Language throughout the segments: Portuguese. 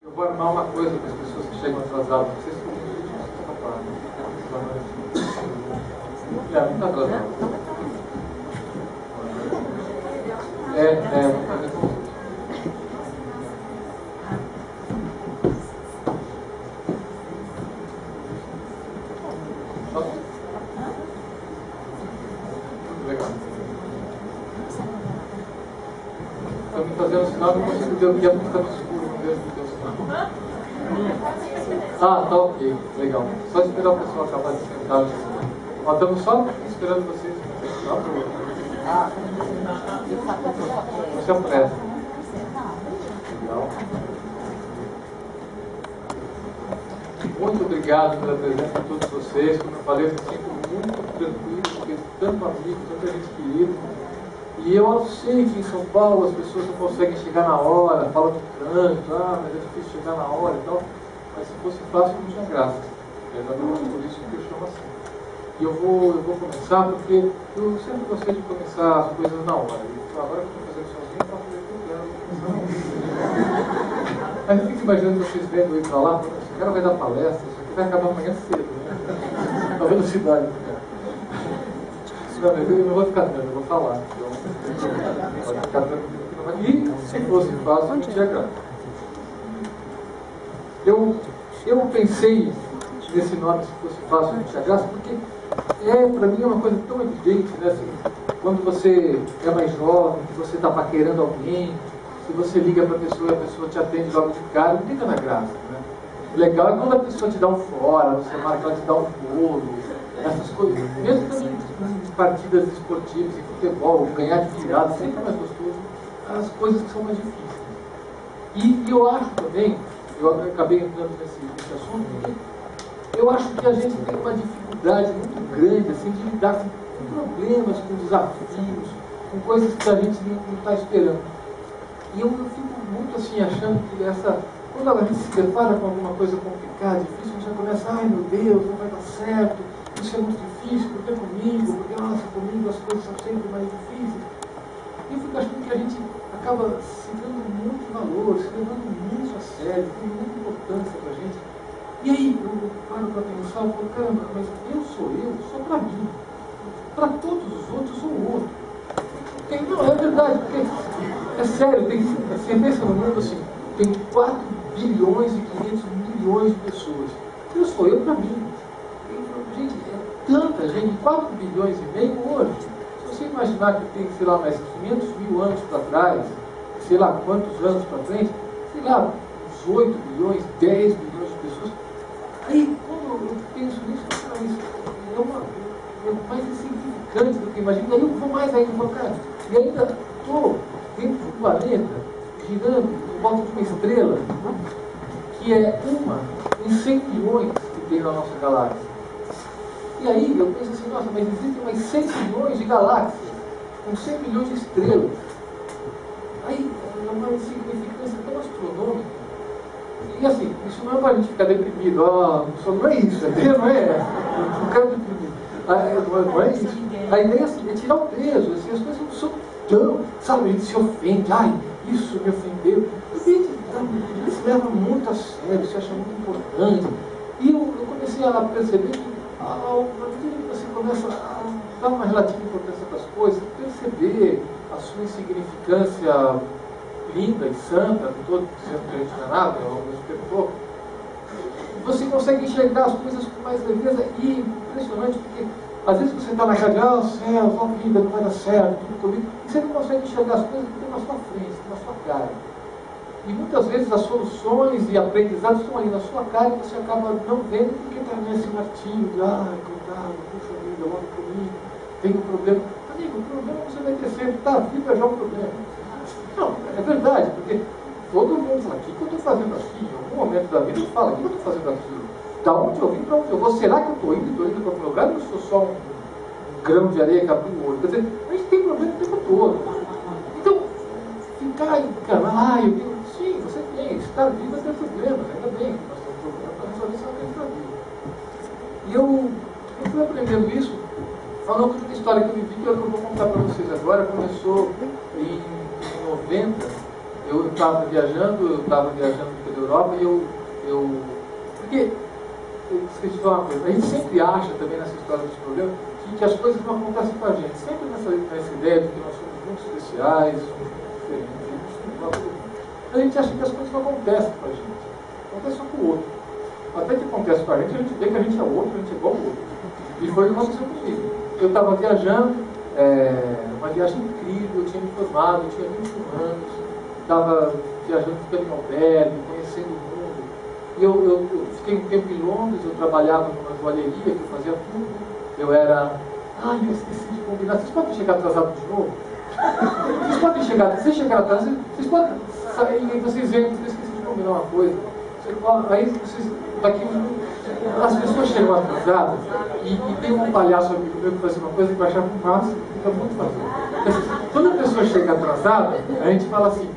Eu vou armar uma coisa para as pessoas que chegam atrasadas. Vocês ficam muito muito atrasados. Vou fazer com vocês. Legal. Estou me fazendo sinal que eu consigo ver o que é porque está escuro. Não vejo o que é o sinal. Ah, tá ok. Legal. Só esperar o pessoal acabar de sentar. Nós estamos só esperando vocês. Você apressa. Legal. Muito obrigado pela presença de todos vocês. Como eu falei, eu me sinto muito tranquilo, porque tanto amigo, tanta gente querida. E eu sei que em São Paulo as pessoas não conseguem chegar na hora, falam do trânsito, mas é difícil chegar na hora e tal. Mas se fosse fácil, não tinha graça. É exatamente por isso que eu chamo assim. E eu vou começar porque eu sempre gostei de começar as coisas na hora. E agora que eu estou fazendo sozinho, eu faço tudo. Mas eu fico imaginando vocês vendo eu ir para lá, esse cara vai dar palestra, isso aqui vai acabar amanhã cedo, né? A velocidade do cara. Não, eu não vou ficar vendo, eu vou falar. Pode ficar vendo. E se fosse fácil, não tinha graça. Eu pensei nesse nome, se fosse fácil, não tinha graça, porque para mim é uma coisa tão evidente, né? Assim, quando você é mais jovem, que você está paquerando alguém, se você liga para a pessoa e a pessoa te atende logo de cara, não tem tanta graça, né? O legal é quando a pessoa te dá um fora, você marca ela te dá um bolo, essas coisas. Mesmo em partidas esportivas, em futebol, ganhar de virada, sempre é mais gostoso, as coisas que são mais difíceis. E eu acho também, eu acabei entrando nesse assunto, porque eu acho que a gente tem uma dificuldade muito grande assim, de lidar com problemas, com desafios, com coisas que a gente não está esperando. E eu fico muito assim, achando que quando a gente se depara com alguma coisa complicada, difícil, a gente já começa, ai meu Deus, não vai dar certo, isso é muito difícil, porque comigo, porque nossa, comigo as coisas são sempre mais difíceis. E eu fico achando que a gente acaba se dando muito valor, se levando muito a sério, tem muita importância para a gente. E aí eu paro para pensar, eu falo, caramba, mas eu sou para mim. Para todos os outros, eu sou o outro. Não, é verdade, porque é sério, você pensa no mundo assim, tem 4 bilhões e 500 milhões de pessoas. Eu sou eu para mim. Gente, é tanta gente, 4 bilhões e meio hoje. Se você imaginar que tem, sei lá, mais 500 mil anos para trás, sei lá quantos anos para frente, sei lá, uns 8 bilhões, 10 bilhões de pessoas. Aí, quando eu penso nisso, é mais insignificante do que imagino. Aí eu vou mais ainda, vou, cara, e ainda estou dentro do planeta, girando em volta de uma estrela, que é uma em 100 milhões que tem na nossa galáxia. E aí eu penso assim, nossa, mas existem mais 100 milhões de galáxias, com 100 milhões de estrelas. Aí é uma insignificância tão astronômica. E assim, isso não é para a gente ficar deprimido, não é isso, não é? Não quero deprimir. Não é isso. A ideia é tirar o peso, assim, as coisas não são tão, sabe, a gente se ofende, isso me ofendeu. A gente se leva muito a sério, se acha muito importante. E eu comecei a perceber que, na medida que você começa a dar uma relativa importância para as coisas, perceber a sua insignificância linda e santa, não estou dizendo que a gente não é nada, ao mesmo tempo todo, você consegue enxergar as coisas com mais leveza e impressionante, porque às vezes você está na casa, céu, a vida não vai dar certo, tudo comigo, e você não consegue enxergar as coisas que estão na sua frente, na sua cara. E muitas vezes as soluções e aprendizados estão ali na sua cara e você acaba não vendo porque está nesse martírio de, coitado, puxa vida, logo comigo, tem um problema. Amigo, o problema você vai ter sempre, tá, a vida já é um problema. Não, é verdade, porque todo mundo fala, o que eu estou fazendo aqui? Em algum momento da vida eu falo, o que eu estou fazendo aqui? Da onde eu vim, para onde eu vou? Será que eu estou indo para algum lugar? Eu não sou só um grão de areia que abriu o olho. Quer dizer, a gente tem problema o tempo todo. Então, ficar encanado, sim, você tem, estar vivo é ter problemas, ainda bem que nós temos problemas para resolver essa mesma vida. E eu fui aprendendo isso falando de uma história que eu vivi, que eu vou contar para vocês agora. Começou em 90, eu estava viajando pela Europa e porque, eu esqueci de falar uma coisa, a gente sempre acha também nessa história dos problemas que as coisas não acontecem com a gente, sempre nessa ideia de que nós somos muito especiais, somos muito diferentes, a gente acha que as coisas não acontecem com a gente, acontecem só com o outro. Até que acontece com a gente vê que a gente é outro, a gente é igual ao outro. E foi o que aconteceu comigo. Eu estava viajando, uma viagem incrível, eu tinha me formado, eu tinha 21 anos, estava viajando, ficando em albergue, conhecendo o mundo. E eu fiquei um tempo em Londres, eu trabalhava numa joalheria que eu fazia tudo. Eu era... eu esqueci de combinar. Vocês podem chegar atrasado de novo? Vocês podem chegar, se vocês chegarem atrasados, vocês podem sair e vocês veem que eu esqueci de combinar uma coisa. Aí vocês, daqui as pessoas chegam atrasadas e tem um palhaço amigo meu que fazia uma coisa que eu achava massa, fica muito fácil. Quando a pessoa chega atrasada, a gente fala assim,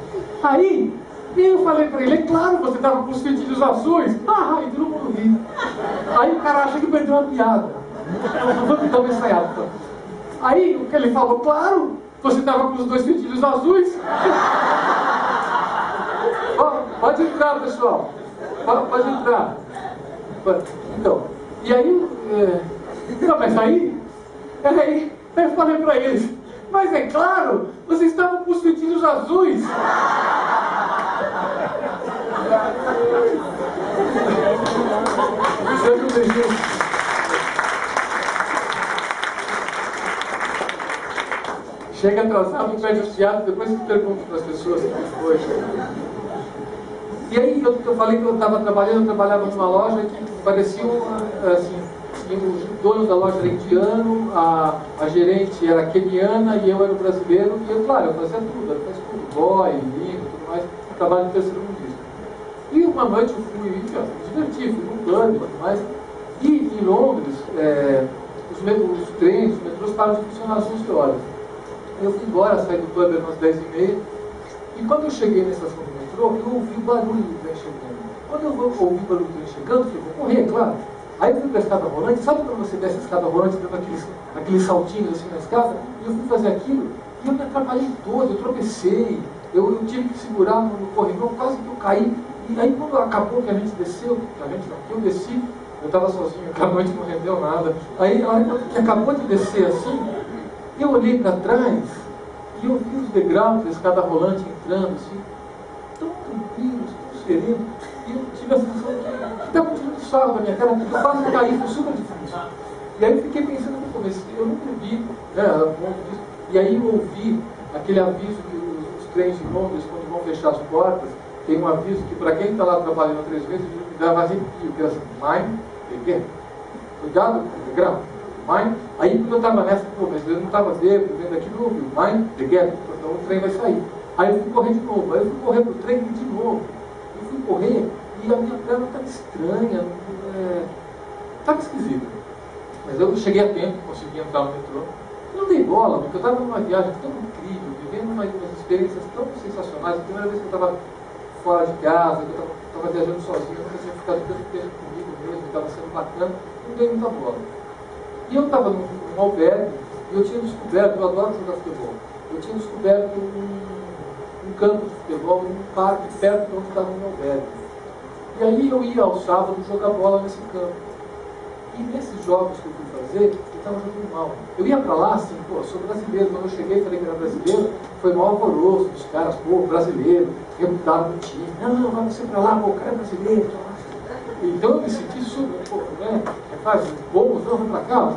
aí eu falei pra ele, é claro, você estava com os fitilhos azuis. E todo mundo ri. Aí o cara acha que perdeu uma piada. Vamos dar uma ensaiada. Aí o que ele falou, claro, você estava com os 2 fitilhos azuis. Pode entrar, pessoal. Pode entrar. Então, e aí, mas aí eu falei pra eles, mas é claro, vocês estavam com os fitilhos azuis. Chega atrasado, perde os teatros, depois se pergunta para as pessoas o que foi. E aí eu falei que eu trabalhava numa loja que parecia assim, o dono da loja era indiano, a gerente era queniana e eu era o brasileiro, e eu, claro, eu fazia tudo, eu fazia tudo, boy, lindo, tudo mais, trabalho de terceiro mundista. E uma noite eu fui, me diverti, fui num clube, tudo mais, e em Londres, os trens, os metrôs param de funcionar às 11 horas. Eu fui embora, saí do clube às 10h30, e quando eu cheguei na estação do metrô, eu ouvi o barulho do trem chegando. Quando eu ouvi o barulho do trem chegando, eu falei, vou correr, claro. Aí eu fui para a escada rolante, sabe quando você desce a escada rolante, dando aqueles saltinhos assim na escada? E eu fui fazer aquilo, e eu me atrapalhei todo, eu tropecei, eu tive que segurar no corrimão, quase que eu caí. E aí quando acabou que a gente desceu, que eu desci, eu estava sozinho, aquela noite não rendeu nada. Aí a hora que acabou de descer assim, eu olhei para trás, e eu vi os degraus da escada rolante entrando assim, tão tranquilos, tão serenos, e eu tive a sensação que estava tirando sarro da minha cara, porque eu quase caí, foi super difícil. E aí eu fiquei pensando no começo, eu nunca vi, e aí eu ouvi aquele aviso que os trens de Londres, quando vão fechar as portas, tem um aviso que para quem está lá trabalhando 3 vezes, me dava arrepio, que era assim, mind the gap. Cuidado com o degrau. Mind. Aí quando eu estava nessa, mas eu não estava vendo aquilo, eu ouvi, mind the gap, então o trem vai sair. Aí eu fui correr de novo, aí eu fui correr pro trem de novo. Eu fui correr e a minha perna estava estranha, estava esquisita. Mas eu cheguei a tempo, consegui entrar no metrô. Não dei bola, porque eu estava numa viagem tão incrível, vivendo umas experiências tão sensacionais. A primeira vez que eu estava fora de casa, que eu estava viajando sozinho, eu nunca tinha ficado tanto tempo comigo mesmo, estava sendo bacana, não dei muita bola. E eu estava num albergue, e eu tinha descoberto, eu adoro jogar futebol, eu tinha descoberto um campo de futebol, num parque perto de onde estava o meu albergue. E aí eu ia ao sábado jogar bola nesse campo. E nesses jogos que eu fui fazer, eu estava jogando mal. Eu ia para lá assim, sou brasileiro. Quando eu cheguei, falei que era brasileiro, foi mal alvoroço dos caras, brasileiro, reputado no time. Não, vai você para lá, o cara é brasileiro. Então eu me senti super, faz bons, não, vai para cá.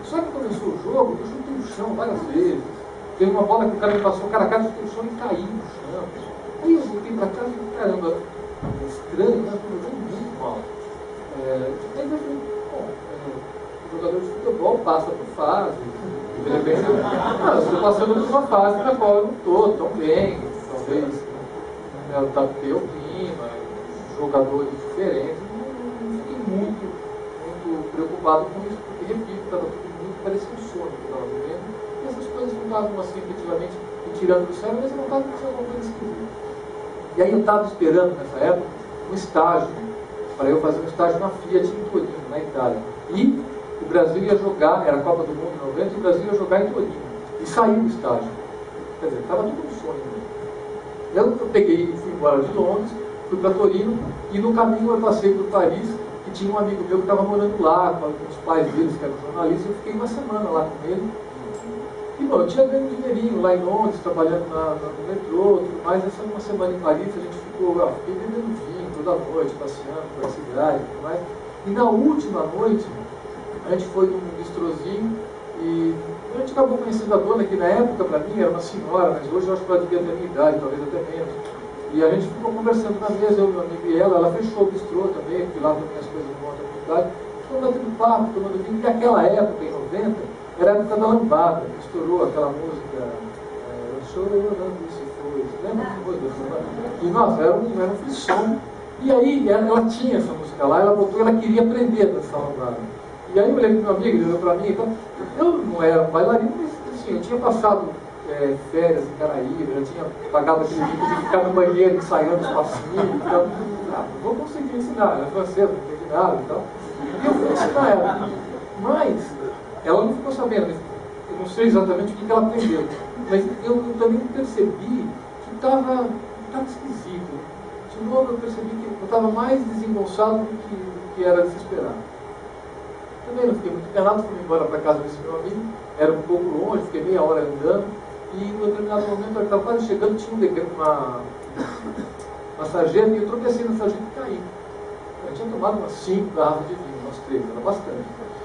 Só que começou o jogo, eu chutei no chão várias vezes. Teve uma bola que o cara me passou cara a cara, chutei no chão e caí no chão. Aí eu voltei para casa e falei, caramba, é estranho, mas eu jogo muito mal. Aí eu falei, o jogador de futebol passa por fase, de repente eu estou passando por uma fase na qual eu não estou tão bem, talvez adaptei ao clima, jogadores diferentes, não fiquei muito preocupado com isso, porque repito, estava tudo muito, parecia um sonho que eu estava vivendo, e essas coisas não estavam assim efetivamente me tirando do céu, mas eu não estava acontecendo alguma coisa esquisita. E aí eu estava esperando nessa época um estágio, para eu fazer um estágio na Fiat em Torino, na Itália. E o Brasil ia jogar, era a Copa do Mundo em 90, e o Brasil ia jogar em Torino. E saiu o estágio. Quer dizer, estava tudo um sonho. Eu peguei e fui embora de Londres, fui para Torino, e no caminho eu passei por Paris, que tinha um amigo meu que estava morando lá, com os pais deles, que eram jornalistas, eu fiquei uma semana lá com ele. E bom, eu tinha ganho um dinheirinho lá em Londres, trabalhando no metrô, tudo mais. Essa uma semana em Paris, a gente fiquei bebendo vinho toda noite, passeando pela cidade e tudo mais. E na última noite, a gente foi num bistrozinho e a gente acabou conhecendo a dona, que na época para mim era uma senhora, mas hoje eu acho que ela devia ter a minha idade, talvez até menos. E a gente ficou conversando na mesa, eu, meu amigo e ela fechou o bistrô também, fui lá também as coisas de uma outra cidade. Ficou batendo papo, tomando vinho, e naquela época, em 90, era a época da lambada, estourou aquela música, chorando se foi, lembra que foi? E nossa, era um frisson. E aí ela tinha essa música lá, ela botou, ela queria aprender a dançar lambada. E aí eu olhei para o meu amigo, ele olhou para mim, então, eu não era um bailarino, mas assim, eu tinha passado férias em Caraíba, eu tinha pagado aquele livro de ficar no banheiro ensaiando os passinhos, então, vou conseguir ensinar, ela é francesa, não entendi nada e tal. E eu fui ensinar ela. Mas ela não ficou sabendo, eu não sei exatamente o que ela aprendeu, mas eu também percebi que estava esquisito. De novo eu percebi que eu estava mais desengonçado do que era de se esperar. Também não fiquei muito enganado, fui embora para casa desse meu amigo, era um pouco longe, fiquei meia hora andando, e em um determinado momento eu estava quase chegando, tinha uma sarjeta, e eu tropecei na sarjeta e caí. Eu tinha tomado umas 5 garrafas de vinho, umas 3, era bastante.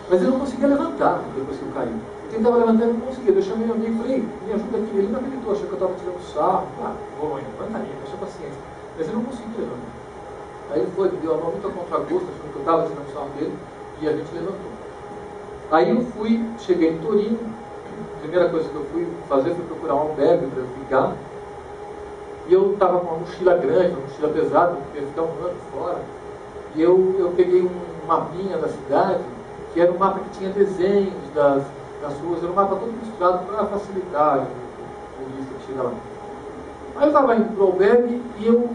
Mas eu não conseguia levantar depois que eu caí. Eu tentava levantar e não conseguia. Eu chamei meu amigo e falei, me ajuda aqui. Ele não acreditou, achou que eu estava tirando sarro. Bom, levanta aí, deixa paciência. Mas eu não consegui levantar. Aí ele foi, me deu a mão muito a contragosto, achando que eu estava tirando sarro dele, e a gente levantou. Aí eu cheguei em Torino. A primeira coisa que eu fui fazer foi procurar um albergue para eu ficar. E eu estava com uma mochila grande, uma mochila pesada, porque eu ia ficar um ano fora. E eu peguei um mapinha da cidade, que era um mapa que tinha desenhos das ruas, era um mapa todo misturado para facilitar o turista que chega lá. Aí eu estava indo para o albergue e eu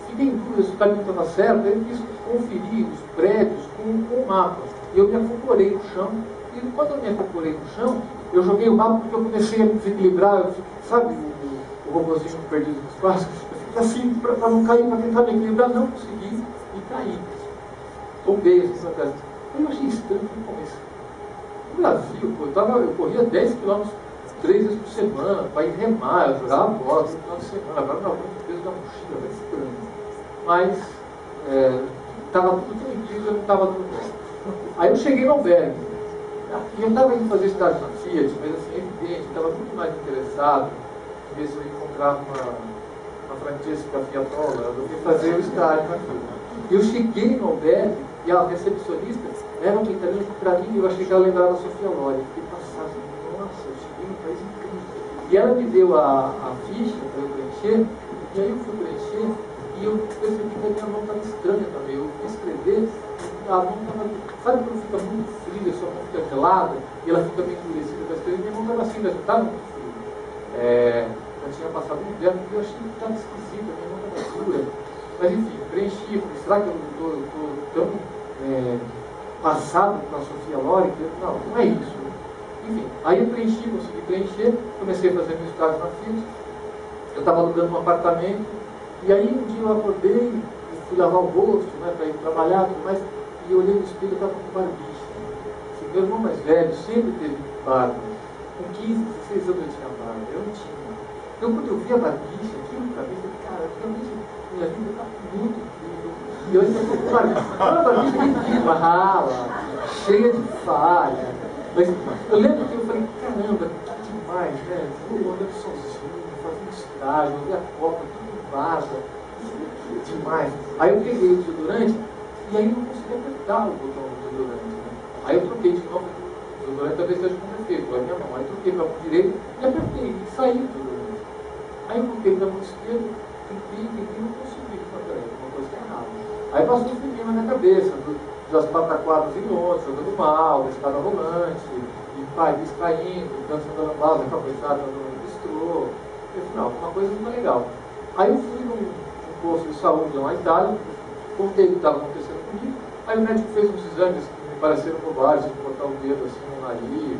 fiquei em dúvida se o caminho estava certo, eu quis conferir os prédios com o mapa. E eu me acocorei no chão, e quando eu me acocorei no chão, eu joguei o mapa porque eu comecei a me desequilibrar, sabe o robôzinho perdido do espaço? Eu fiquei assim, para não cair, para tentar me equilibrar, não consegui e caí. Tombei assim na casa. Eu achei estranho, mas no Brasil, eu corria 10 km 3 vezes por semana, para ir remar, eu jogava bola no final de semana, agora não aguento o peso da mochila, vai estranho. Mas estava tudo tranquilo, eu não estava dando bom. Aí eu cheguei no albergue. E eu estava indo fazer estágio na Fiat, mas assim, é evidente, eu estava muito mais interessado em ver se eu encontrava uma Francesca Fiatola, do que fazer o estágio na Fiat. Eu cheguei no albergue e a recepcionista era uma italiana que para mim eu achei que ela lembrava a Sofia Loren. Eu fiquei passado, nossa, eu cheguei num país incrível. E ela me deu a ficha para eu preencher, e aí eu fui preencher e eu percebi que a minha mão estava estranha também. Eu fui escrever, a mão estava, sabe quando fica muito fria, sua mão fica gelada e ela fica meio endurecida para escrever? Minha mão estava assim, mas não estava muito fria. Eu tinha passado um inverno e eu achei que estava esquisito, a minha mão estava dura. Mas enfim, preenchi, falei, será que eu estou tão passado com a Sofia Loren? Não, não é isso. Enfim, aí eu preenchi, consegui preencher, comecei a fazer meu estágio na Fiat. Eu estava alugando um apartamento, e aí um dia eu acordei, fui lavar o rosto, né, para ir trabalhar, tudo mais, e eu olhei no espelho e estava com barbicha. Assim, meu irmão mais velho sempre teve barba. Com 15, 16 anos eu tinha barba, eu não tinha. Então quando eu vi a barbicha, aquilo para mim, eu falei, cara, realmente minha vida está muito incrível. E eu ainda estou com barbicha. Uma barbicha ridícula, rala, cheia de falha. Mas eu lembro que eu falei, caramba, tá demais, né? Vou andando sozinho, fazendo estágio, ver a Copa, tudo vaza. Demais. Aí eu peguei o desodorante e aí não consegui apertar o botão do desodorante. Né? Aí eu troquei de novo, o desodorante talvez esteja com defeito, a minha mão. Aí troquei para a mão direita e apertei, e saí do desodorante. Aí eu coloquei para a mão esquerda, tentei, não consegui. Uma coisa que é errada. Aí passou um filminho na minha cabeça, das pataquadas em Londres, jogando mal, da escada rolante, e Paris caindo, dançando a lambada, capoeirada no bistrô. Eu falei, não, uma coisa muito legal. Aí eu fui num posto de saúde lá na Itália, contei o que estava acontecendo comigo. Aí o médico fez uns exames que me pareceram bobagens, de botar o dedo assim no nariz,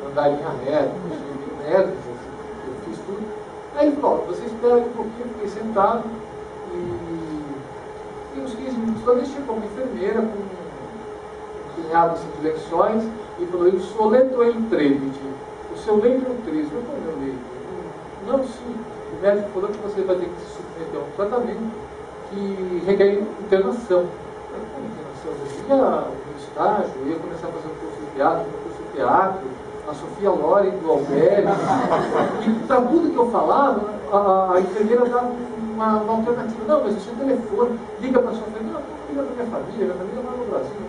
andar em linha reta, eu fiz tudo. Aí ele falou, vocês espera um pouquinho, fiquei sentado e uns 15 minutos depois chegou uma enfermeira com um punhado assim, de lençóis e falou: "O seu leito é intrépide, o seu leito é um triste." Eu falei: "Meu leito? Não, sim. O médico falou que você vai ter que se submeter a um tratamento que requer internação." Eu falei: "Internação?" Eu ia no estágio, eu ia começar a fazer um curso de teatro, a Sofia Loren do Alberto, e para tudo que eu falava, a enfermeira dava uma alternativa. "Não, mas o seu telefone, liga para a sua família." "Não, liga para a minha família vai no Brasil,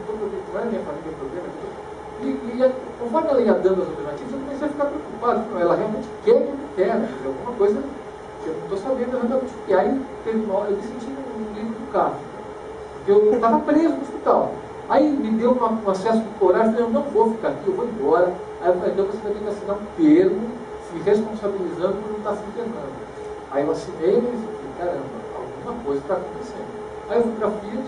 não é minha família o problema." E conforme ela ia dando as alternativas, eu comecei a ficar preocupado. Ela realmente quer o que eu quero, alguma coisa que eu não estou sabendo exatamente o que. Aí teve uma hora, eu me senti num livro do Kafka, porque eu estava preso no hospital. Aí me deu um acesso de coragem, eu não vou ficar aqui, eu vou embora. Aí eu falei: "Então você vai ter que assinar um termo se responsabilizando por não estar se internando." Aí eu assinei e falei: "Caramba, alguma coisa está acontecendo." Aí eu fui para a Fiat,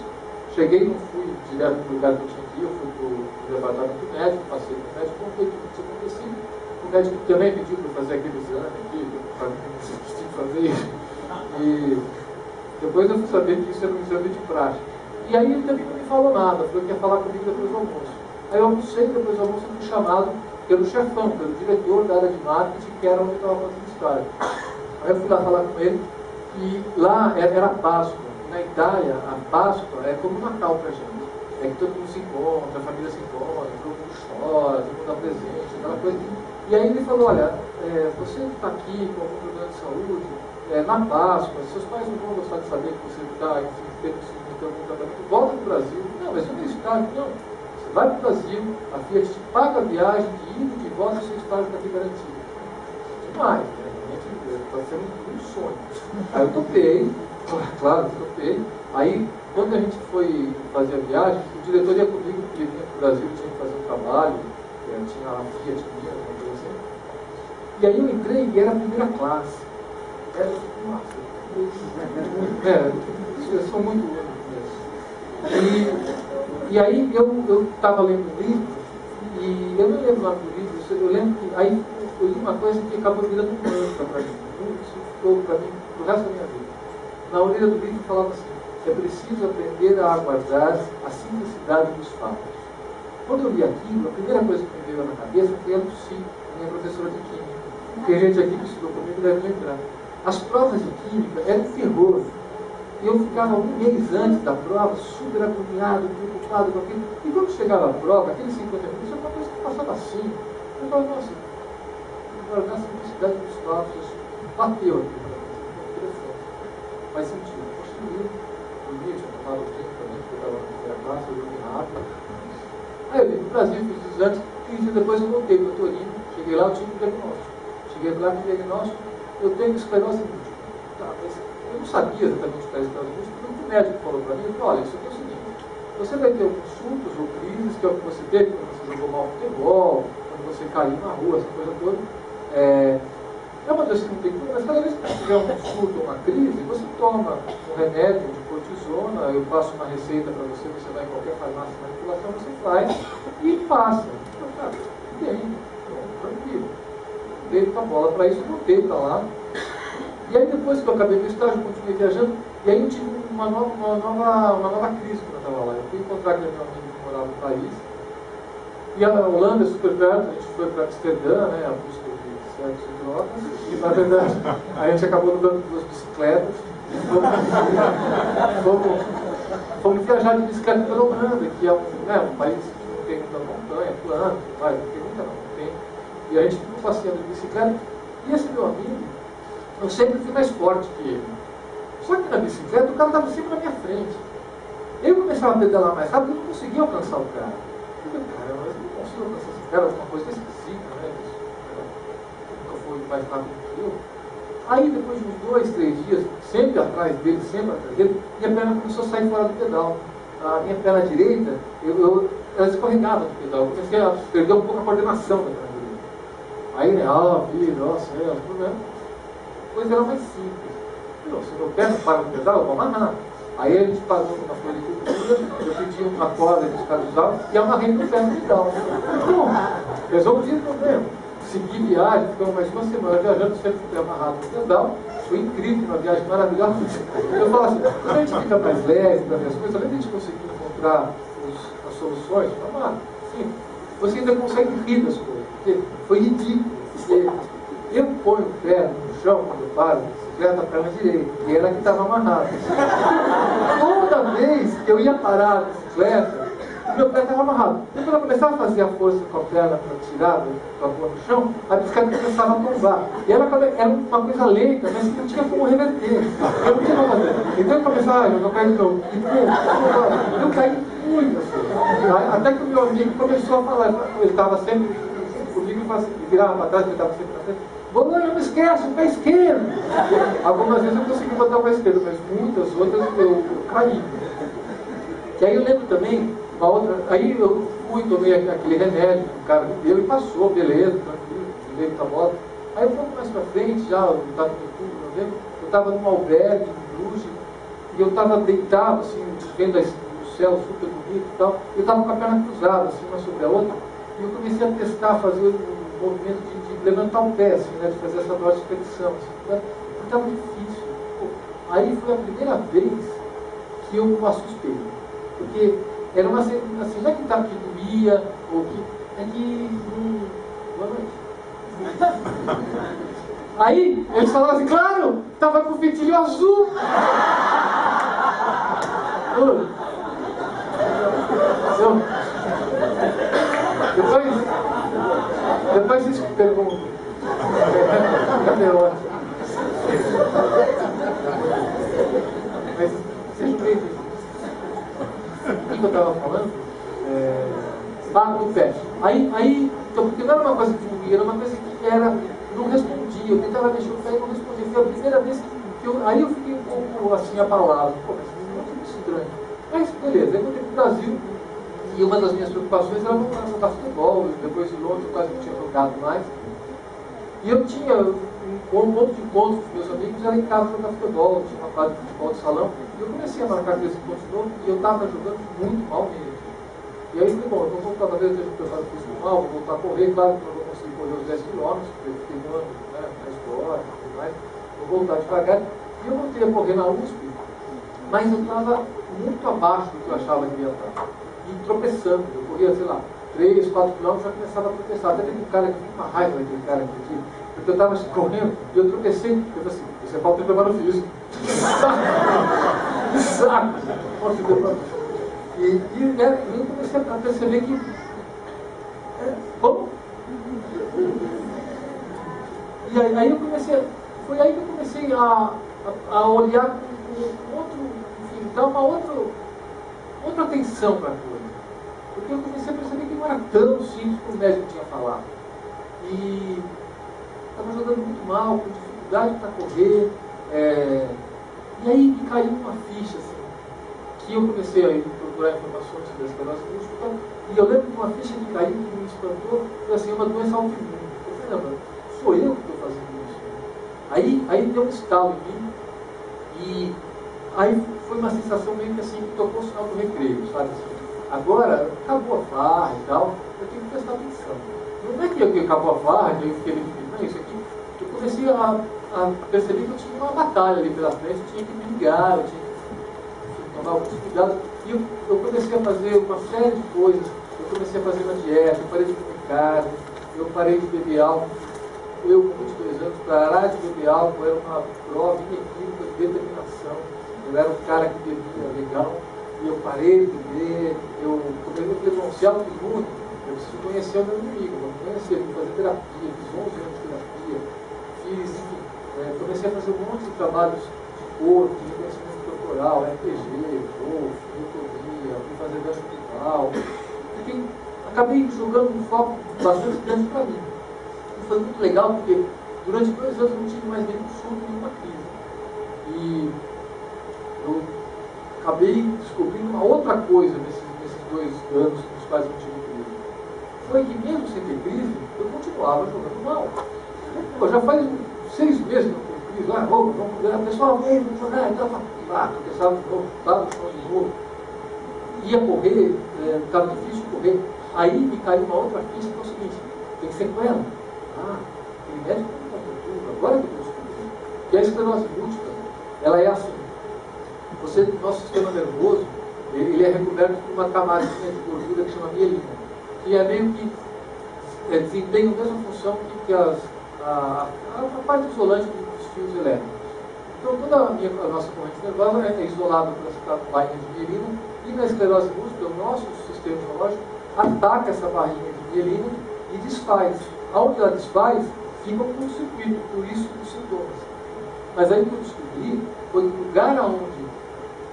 cheguei, não fui direto para o lugar que eu tinha que ir, eu fui para o departamento médico, passei para o médico, como foi tudo que tinha acontecido. O médico também pediu para eu fazer aquele exame aqui, para mim tinha que fazer isso. E depois eu fui saber que isso era um exame de prática. E aí ele também não me falou nada, falou que ia falar comigo depois do almoço. Aí eu almocei, depois do almoço eu fui chamado pelo chefão, pelo diretor da área de marketing, que era onde eu estava fazendo estágio. Aí eu fui lá falar com ele, e lá era Páscoa. Na Itália, a Páscoa é como o Natal para a gente. É que todo mundo se encontra, a família se encontra, todo mundo chora, todo mundo dá presente, aquela coisa. E aí ele falou: "Olha, você está aqui com algum problema de saúde, na Páscoa, seus pais não vão gostar de saber que você está, enfim, tendo algum tratamento, volta para o Brasil." "Não, mas eu não estágio." "Não, você vai para o Brasil, a Fiat te paga a viagem de ida e de volta, e o seu estágio está aqui garantido." Demais, né? Realmente está sendo um sonho. Aí eu topei, claro, topei. Aí, quando a gente foi fazer a viagem, o diretor ia comigo, porque ele vinha para o Brasil, tinha que fazer um trabalho, tinha a Fiat minha, uma coisa assim. E aí eu entrei e era a primeira classe. Nossa, eu sou muito único mesmo. E aí eu estava lendo um livro, e eu não lembro o nome do livro, eu lembro que aí eu li uma coisa que acabou virando um mantra para mim. Isso ficou para mim pro resto da minha vida. Na orelha do livro falava assim: "É preciso aprender a aguardar a simplicidade dos fatos." Quando eu li aquilo, a primeira coisa que me veio na cabeça foi a Lucy, minha professora de química. Tem gente aqui que estudou comigo deve lembrar. As provas de química eram um terror. E eu ficava um mês antes da prova, super agoniado, preocupado com aquilo. E quando chegava a prova, aqueles 50 minutos, era uma coisa que passava assim. Eu falava: "Nossa, guardar a simplicidade dos fatos." Isso bateu aqui. Interessante. Faz sentido. Poxa, eu li, tinha tomado tempo também, porque eu estava na primeira classe, eu li rápido. Aí eu vim para o Brasil, fiz os exames, e depois eu voltei para o Torino. Cheguei lá, eu tinha um diagnóstico. Cheguei lá com o diagnóstico: "Eu tenho esclerose múltipla." Tá, mas eu não sabia exatamente o que era esclerose múltipla, porque o médico falou para mim: ele falou: "Olha, isso aqui é o seguinte, você vai ter alguns surtos ou crises, que é o que você teve quando você jogou mal futebol, quando você caiu na rua, essa coisa toda. É uma doença que não tem cura, mas cada vez que você tiver um surto ou uma crise, você toma um remédio de cortisona, eu passo uma receita para você, você vai em qualquer farmácia de manipulação, você faz e passa." Eu falei: "Cara, bem, tranquilo." Dei a bola para isso, voltei para lá. E aí depois que eu acabei meu estágio, eu continuei viajando, e aí eu tive uma nova crise quando eu estava lá. Eu fui encontrar aquele meu amigo que morava no país, e a Holanda é super perto, a gente foi para Amsterdã, né, a busca de sexo e drogas, e na verdade a gente acabou dando 2 bicicletas, fomos viajar de bicicleta pela Holanda, que é um país que não tem muita montanha, plano, não tem muita não, tem. E a gente ficou passeando de bicicleta, e esse meu amigo, eu sempre fui mais forte que ele. Só que na bicicleta o cara estava sempre na minha frente. Eu começava a pedalar mais rápido e não conseguia alcançar o cara. Eu falei: "Caramba, eu não consigo alcançar esse cara, alguma coisa esquisita, né? Nunca foi mais rápido que eu." Aí depois de uns 2, 3 dias, sempre atrás dele, minha perna começou a sair fora do pedal. A minha perna direita, ela escorregava do pedal. Eu comecei a perder um pouco a coordenação da perna direita. Aí, né, vida, céu, tudo, né? Coisa era mais simples. Se meu pé não para no pedal, eu vou amarrar. Aí a gente parou numa floricultura, eu pedi uma corda que os caras usavam e amarrei meu pé no pedal. Bom, resolvi o problema. segui viagem, ficamos mais de uma semana viajando, sempre fui amarrado no pedal. Foi incrível, uma viagem maravilhosa. Eu falo assim, quando a gente fica mais leve para ver as coisas, além de a gente conseguir encontrar as soluções, sim, você ainda consegue rir das coisas, porque foi ridículo. Porque eu ponho o pé no chão quando eu paro, a perna direita, e ela que estava amarrada. Toda vez que eu ia parar a bicicleta, o meu pé estava amarrado. E quando eu começava a fazer a força com a perna para tirar, para pôr no chão, a bicicleta começava a tombar. E ela era uma coisa lenta, mas não tinha como reverter. Eu não tinha como fazer. Então eu começava, eu vou cair de novo. E eu caí muito assim. Até que o meu amigo começou a falar, ele estava sempre comigo, ele virava para trás, ele estava sempre para frente. Bolonha, não esquece, para a esquerda. Algumas vezes eu consegui botar para a esquerda, mas muitas outras eu caí. E aí eu lembro também, uma outra, aí eu fui, tomei aquele remédio que o cara me deu e passou, beleza, tranquilo, levei para a moto. Aí um pouco mais para frente, já, eu estava em outubro, novembro, eu estava num albergue em Bruges, e eu estava deitado, assim, vendo o céu super bonito e tal, eu estava com a perna cruzada, assim, uma sobre a outra, e eu comecei a testar, fazer o movimento de levantar o pé, assim, né, de fazer essa dorsiflexão, assim, né? Estava difícil. Aí foi a primeira vez que eu me assustei, porque era uma assim, não é que tá, que doía, ou que é que boa noite. Aí eles falaram assim, claro, estava com o fitilho azul. Depois vocês perguntam. Cadê o outro? Mas seja bem-vindo. O que eu estava falando? Bato no pé. Aí, então, porque não era uma coisa que doía, era uma coisa que era, não respondia. Eu tentava mexer o pé e não respondia. Foi a primeira vez que eu. Aí eu fiquei um pouco assim abalado. Pô, mas não é muito estranho. Mas beleza, aí eu voltei para o Brasil. E uma das minhas preocupações era voltar a jogar futebol. Depois de Londres eu quase não tinha jogado mais. E eu tinha um ponto de encontro com meus amigos, era em casa jogar futebol, tinha uma quadra de futebol de salão. E eu comecei a marcar aqueles pontos de novo e eu estava jogando muito mal mesmo. E aí eu falei, bom, então vou voltar, talvez eu esteja preparado para isso mal, vou voltar a correr, claro que não vou conseguir correr os 10 km, porque eu fiquei um ano, né, na escola e tudo mais. Vou voltar devagar. E eu voltei a correr na USP, mas eu estava muito abaixo do que eu achava que ia estar. E tropeçando, eu corria, sei lá, 3, 4 km, já começava a tropeçar. Até teve um cara que ficou com uma raiva daquele cara aqui, porque eu estava correndo e eu tropecei. Eu falei assim, isso é falta de preparo físico. Que saco! Falta de preparo físico. E eu comecei a perceber que... Como? E aí eu comecei... Foi aí que eu comecei a olhar com outro... Enfim, dar uma outra atenção para a coisa. Porque eu comecei a perceber que não era tão simples como o médico tinha falado. E estava jogando muito mal, com dificuldade para correr. E aí me caiu uma ficha, assim, que eu comecei a procurar informações sobre a esclerose múltipla. E eu lembro de uma ficha que caiu, que me espantou, foi assim, uma doença autoimune. Eu falei, não, sou eu que estou fazendo isso. Aí deu um estalo em mim. E aí foi uma sensação meio que assim, que tocou o sinal do recreio, sabe assim. Agora, acabou a farra e tal, eu tenho que prestar atenção. Não é que acabou a farra, que eu fiquei muito feliz, não é isso aqui. Eu comecei a perceber que eu tinha uma batalha ali pela frente, eu tinha que me ligar, eu tinha que tomar alguns cuidados. E eu comecei a fazer uma série de coisas. Eu comecei a fazer uma dieta, eu parei de comer carne, eu parei de beber álcool. Eu, com 22 anos, parar de beber álcool era uma prova inequívoca de determinação. Eu era um cara que bebia legal. E eu parei de beber, eu falei, bom, se autoimune, eu preciso conhecer o meu inimigo, eu não conhecer, fui fazer terapia, fiz 11 anos de terapia, enfim, comecei a fazer um monte de trabalhos de corpo, de reconhecimento corporal, RPG, golfe, neurotomia, fui fazer dança cultural, acabei jogando um foco bastante grande para mim. E foi muito legal, porque durante 2 anos eu não tive mais nenhum surto, nenhuma crise. E eu acabei descobrindo uma outra coisa nesses 2 anos nos quais eu tive crise. Foi que mesmo sem ter crise, eu continuava jogando mal. Pô, já faz 6 meses que eu tenho crise, vamos jogar, pessoal, vem, vamos jogar, tropeçava de novo, estava no chão de novo. Ia correr, estava difícil de correr. Aí me caiu uma outra ficha que é o seguinte, tem sequela. aquele médico não contou tudo, agora que eu descobri. E a esclerose múltipla, ela é assim. Nosso sistema nervoso, ele é recoberto por uma camadinha de gordura que chama mielina, que é meio que desempenha a mesma função que a parte isolante dos fios elétricos. Então, toda a nossa corrente nervosa é isolada por essa barrinha de mielina, e na esclerose múltipla, o nosso sistema imunológico ataca essa barrinha de mielina e desfaz. Aonde ela desfaz, fica um curto-circuito, por isso os sintomas. Mas aí o que eu descobri foi que o lugar onde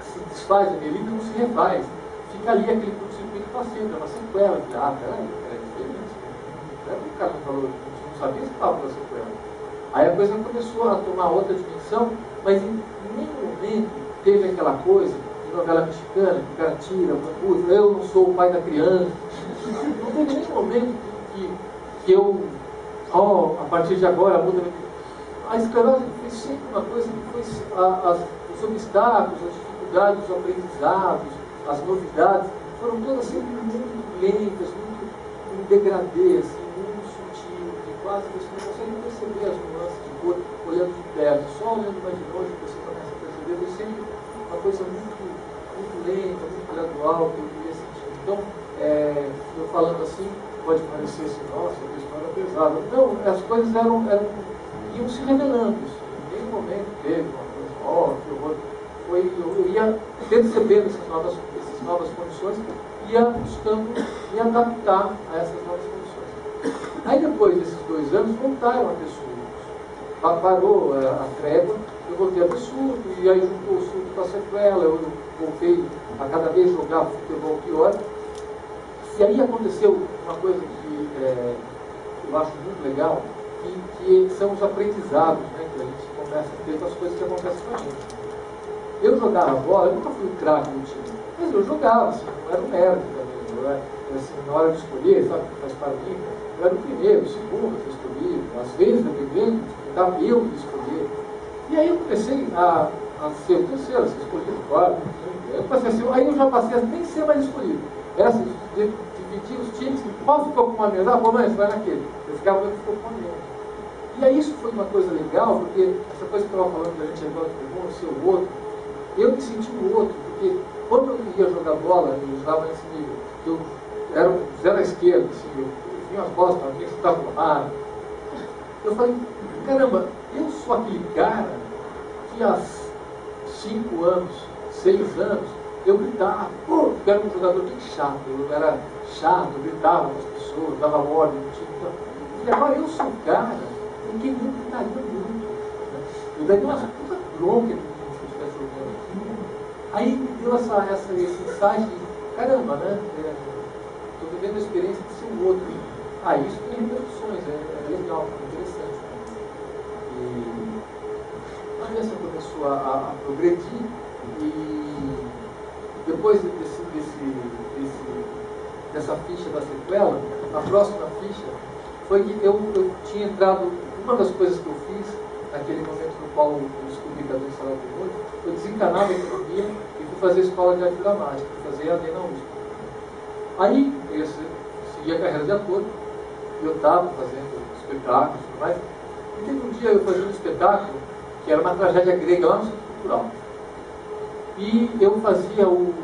se desfaz a mielina não se refaz. Fica ali aquele curto-circuito passivo, é uma sequela de peraí, diferente. O cara não falou, não sabia se estava com a sequela. Aí a coisa começou a tomar outra dimensão, mas em nenhum momento teve aquela coisa de novela mexicana, que o cara tira, puta, eu não sou o pai da criança. Não teve nenhum momento que eu, a partir de agora, muda. A esclerose foi sempre uma coisa que foi os obstáculos, as dificuldades, os aprendizados, as novidades, foram todas sempre muito lentas, muito um degradê, assim, muito sutil, e quase você não consegue perceber as nuances de cor olhando de perto, só olhando mais de longe você começa a perceber, foi sempre uma coisa muito, muito lenta, muito gradual que eu queria sentir. Então, eu falando assim, pode parecer assim, nossa, que história pesada. Não, as coisas iam se revelando isso. Em nenhum momento teve uma coisa, que horror. Eu ia percebendo essas novas condições, ia buscando me adaptar a essas novas condições. Aí depois desses 2 anos, voltaram a ter surtos. Parou a trégua, eu voltei a ter surto, e aí juntou o surto com a sequela, eu voltei a cada vez jogar futebol pior. E aí aconteceu uma coisa que eu acho muito legal, que são os aprendizados, né, que a gente começa a ter com as coisas que acontecem com a gente. Eu jogava bola, eu nunca fui o craque do time, mas eu jogava, assim, não era um nerd também. Eu era, assim, na hora de escolher, sabe o que faz para mim? Eu era o primeiro, o segundo a ser escolhido, às vezes, dependendo, dava eu de escolher. E aí eu comecei a ser o terceiro, a ser escolhido, claro. Eu passei a ser, aí eu já passei a nem ser mais escolhido. Era assim, dividir os times, qual ficou com uma mesa? Bom, você vai naquele. Eu ficava vendo que ficou com a mesa. E aí isso foi uma coisa legal, porque essa coisa que eu estava falando, que a gente agora pegou, ser o outro, eu me senti o outro, porque quando eu ia jogar bola, eu estava nesse nível, eu era um zero à esquerda, assim, eu vinha as bolas para mim, eu estava no ar. Eu falei, caramba, eu sou aquele cara que há 5 anos, 6 anos, eu gritava, eu era um jogador bem chato, eu era chato, eu gritava com as pessoas, dava ordem no time. E agora eu sou o cara com quem eu gritaria muito. Né? Eu daria uma puta bronca se eu estivesse jogando aqui. Aí me deu esse insight de, caramba, né? Estou vivendo a experiência de ser o outro. Isso tem repercussões, é legal, é interessante. Né? E a doença começou a progredir e depois dessa ficha da sequela, a próxima ficha foi que eu tinha entrado, uma das coisas que eu fiz naquele momento no qual eu descobri que a doença era autoimune, eu desencanava a economia e fui fazer a escola de arte dramática, fui fazer AD na USP. Aí eu segui a carreira de ator, e eu estava fazendo espetáculos e tudo mais, e teve um dia eu fazia um espetáculo que era uma tragédia grega lá no Centro Cultural. E eu fazia o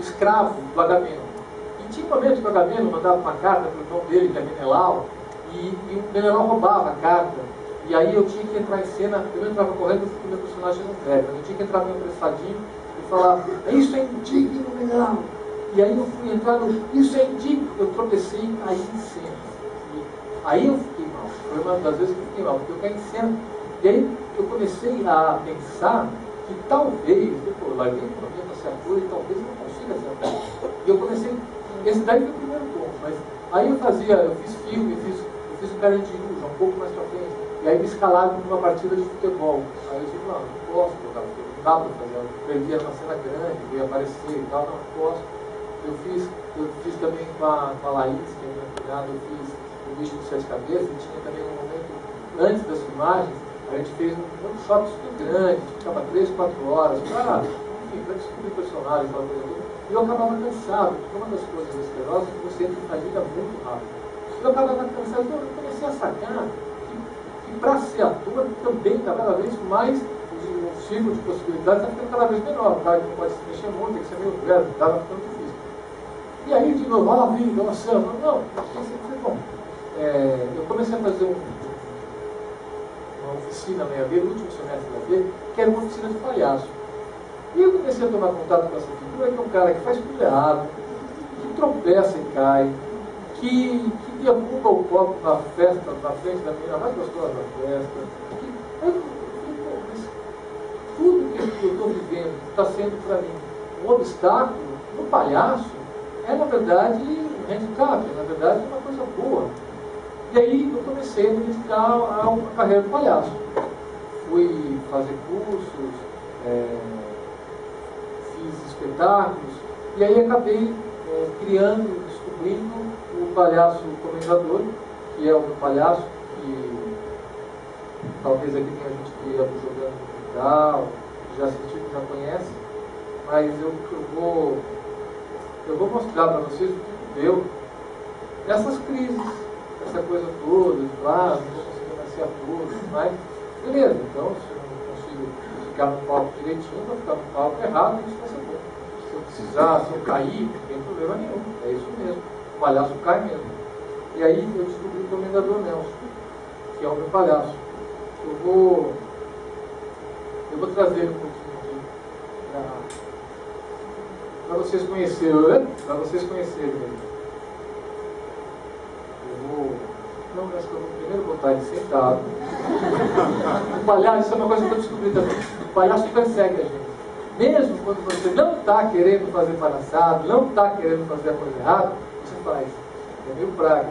escravo do Agamemnon. E tinha um momento que o Agamemnon mandava uma carta para o irmão dele, que é Menelau, e o Menelau roubava a carta. E aí eu tinha que entrar em cena, eu entrava correndo porque o meu personagem não entrega, mas eu tinha que entrar meio apressadinho e falar, isso é indigno, Menelau. E aí eu fui entrar no, isso é indigno, eu tropecei e caí em cena. E aí eu fiquei mal, foi uma das vezes que eu fiquei mal, porque eu caí em cena. E aí eu comecei a pensar que talvez, eu larguei o caminho para ser ator e talvez eu não consiga ser ator. E eu comecei, esse daí foi o primeiro ponto, mas aí eu fiz filme, eu fiz o Carandiru, já um pouco mais para frente, e aí me escalaram numa partida de futebol. Aí eu disse, não posso jogar futebol, não dá para fazer, eu perdia uma cena grande, eu ia aparecer e tal, não posso. Eu fiz também com a Laís, que é minha cunhada, eu fiz o Bicho de 7 Cabeças, e tinha também um momento, antes das filmagens, a gente fez um workshop super grande, ficava 3, 4 horas, para descobrir personagens, e eu acabava cansado, porque uma das coisas da esclerose é que você entra em fadiga muito rápido. eu estava cansado, então eu comecei a sacar que para ser ator também está cada vez mais, o ciclo de possibilidades está ficando cada vez menor. O cara que pode se mexer muito, tem que ser meio velho, estava ficando difícil. E aí, de novo, lá vem, nossa, não, foi bom. Eu comecei a fazer uma oficina na EAD, no último semestre da EAD, que era uma oficina de palhaço. E eu comecei a tomar contato com essa figura, que é um cara que faz tudo errado, que tropeça e cai, que derruba o copo na festa, na frente da menina mais gostosa da festa. Mas tudo que eu estou vivendo está sendo para mim um obstáculo, no palhaço, é na verdade um handicap, na verdade é uma coisa boa. E aí eu comecei a me dedicar a uma carreira de palhaço. Fui fazer cursos, fiz espetáculos, e aí acabei descobrindo o palhaço comendador, que é um palhaço que talvez aqui tenha gente que ia jogando no Portugal, já assistiu, já conhece, mas eu vou mostrar para vocês o que deu essas crises, essa coisa toda, não estou conseguindo nascer ator, mas beleza, então se eu não consigo ficar no palco direitinho, vou ficar no palco errado, isso vai ser bom. Se eu precisar, se eu cair, não tem problema nenhum, é isso mesmo, o palhaço cai mesmo. E aí eu descobri o Comendador Nelson, que é o meu palhaço. Eu vou trazer um pouquinho aqui para vocês conhecerem, Não, acho que eu vou primeiro botar ele sentado. O palhaço, isso é uma coisa que eu descobri também. O palhaço persegue a gente. Mesmo quando você não está querendo fazer palhaçada, não está querendo fazer a coisa errada, você faz. É meio praga.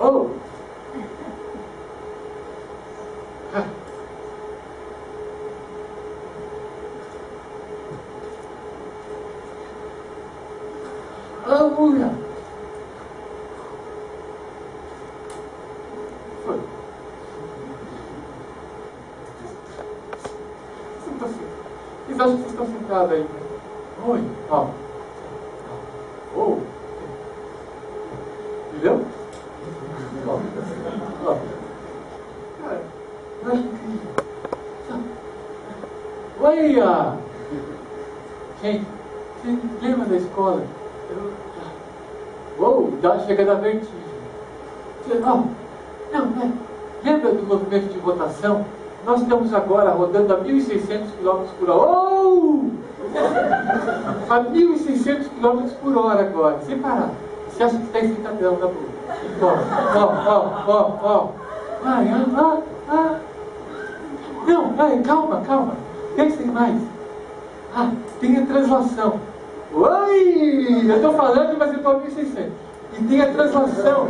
Oh! Aleluia! Vocês acham que vocês estão sentados aí? Oi, ó. Oh! Entendeu? Ó. Cara, eu acho incrível. Olha! Gente, você lembra da escola? Chega da vertigem. Lembra do movimento de votação? Nós estamos agora rodando a 1.600 km por hora. A 1.600 km por hora agora, sem parar. Você acha que está excitadão da boca? Não, calma. Pensem mais. Tem a translação. Oi! Eu estou falando, mas eu estou a 1.600. E tem a translação,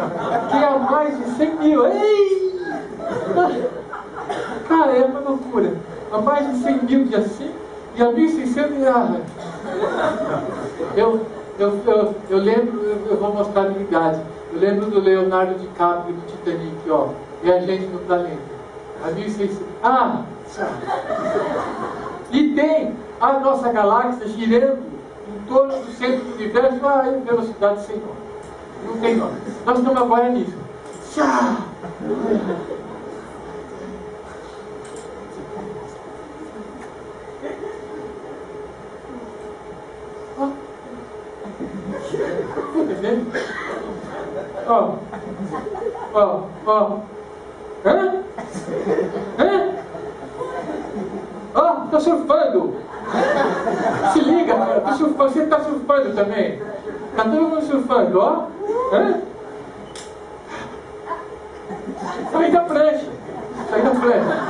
que é a mais de 100 mil. Ei! Cara, é uma loucura. A mais de 100 mil de assim, e a 1.600 eu lembro, eu vou mostrar a minha idade. Eu lembro do Leonardo DiCaprio do Titanic, ó. E a gente no planeta. A 1.600. E tem a nossa galáxia girando em torno do centro do universo em velocidade sem nome. Não tem nome. Nós estamos agora nisso. Entendendo? Tô surfando! Se liga, cara, tô surfando. Você tá surfando também? Tá todo mundo surfando, ó? Principalmente a prancha. Sai da prancha.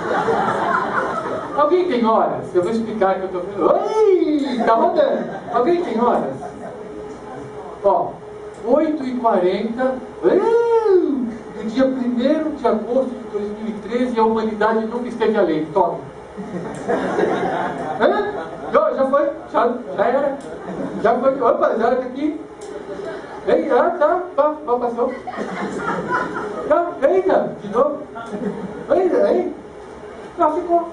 Alguém tem horas? Eu vou explicar que eu estou vendo. Oi! Tá rodando. Alguém tem horas? Ó, 8h40 do dia 1º de agosto de 2013 e a humanidade nunca esteve além. Tome. Já foi? Já era? Já foi? Opa, já era aqui. Ei, tá, passou. Eita, de novo. Eita, ficou.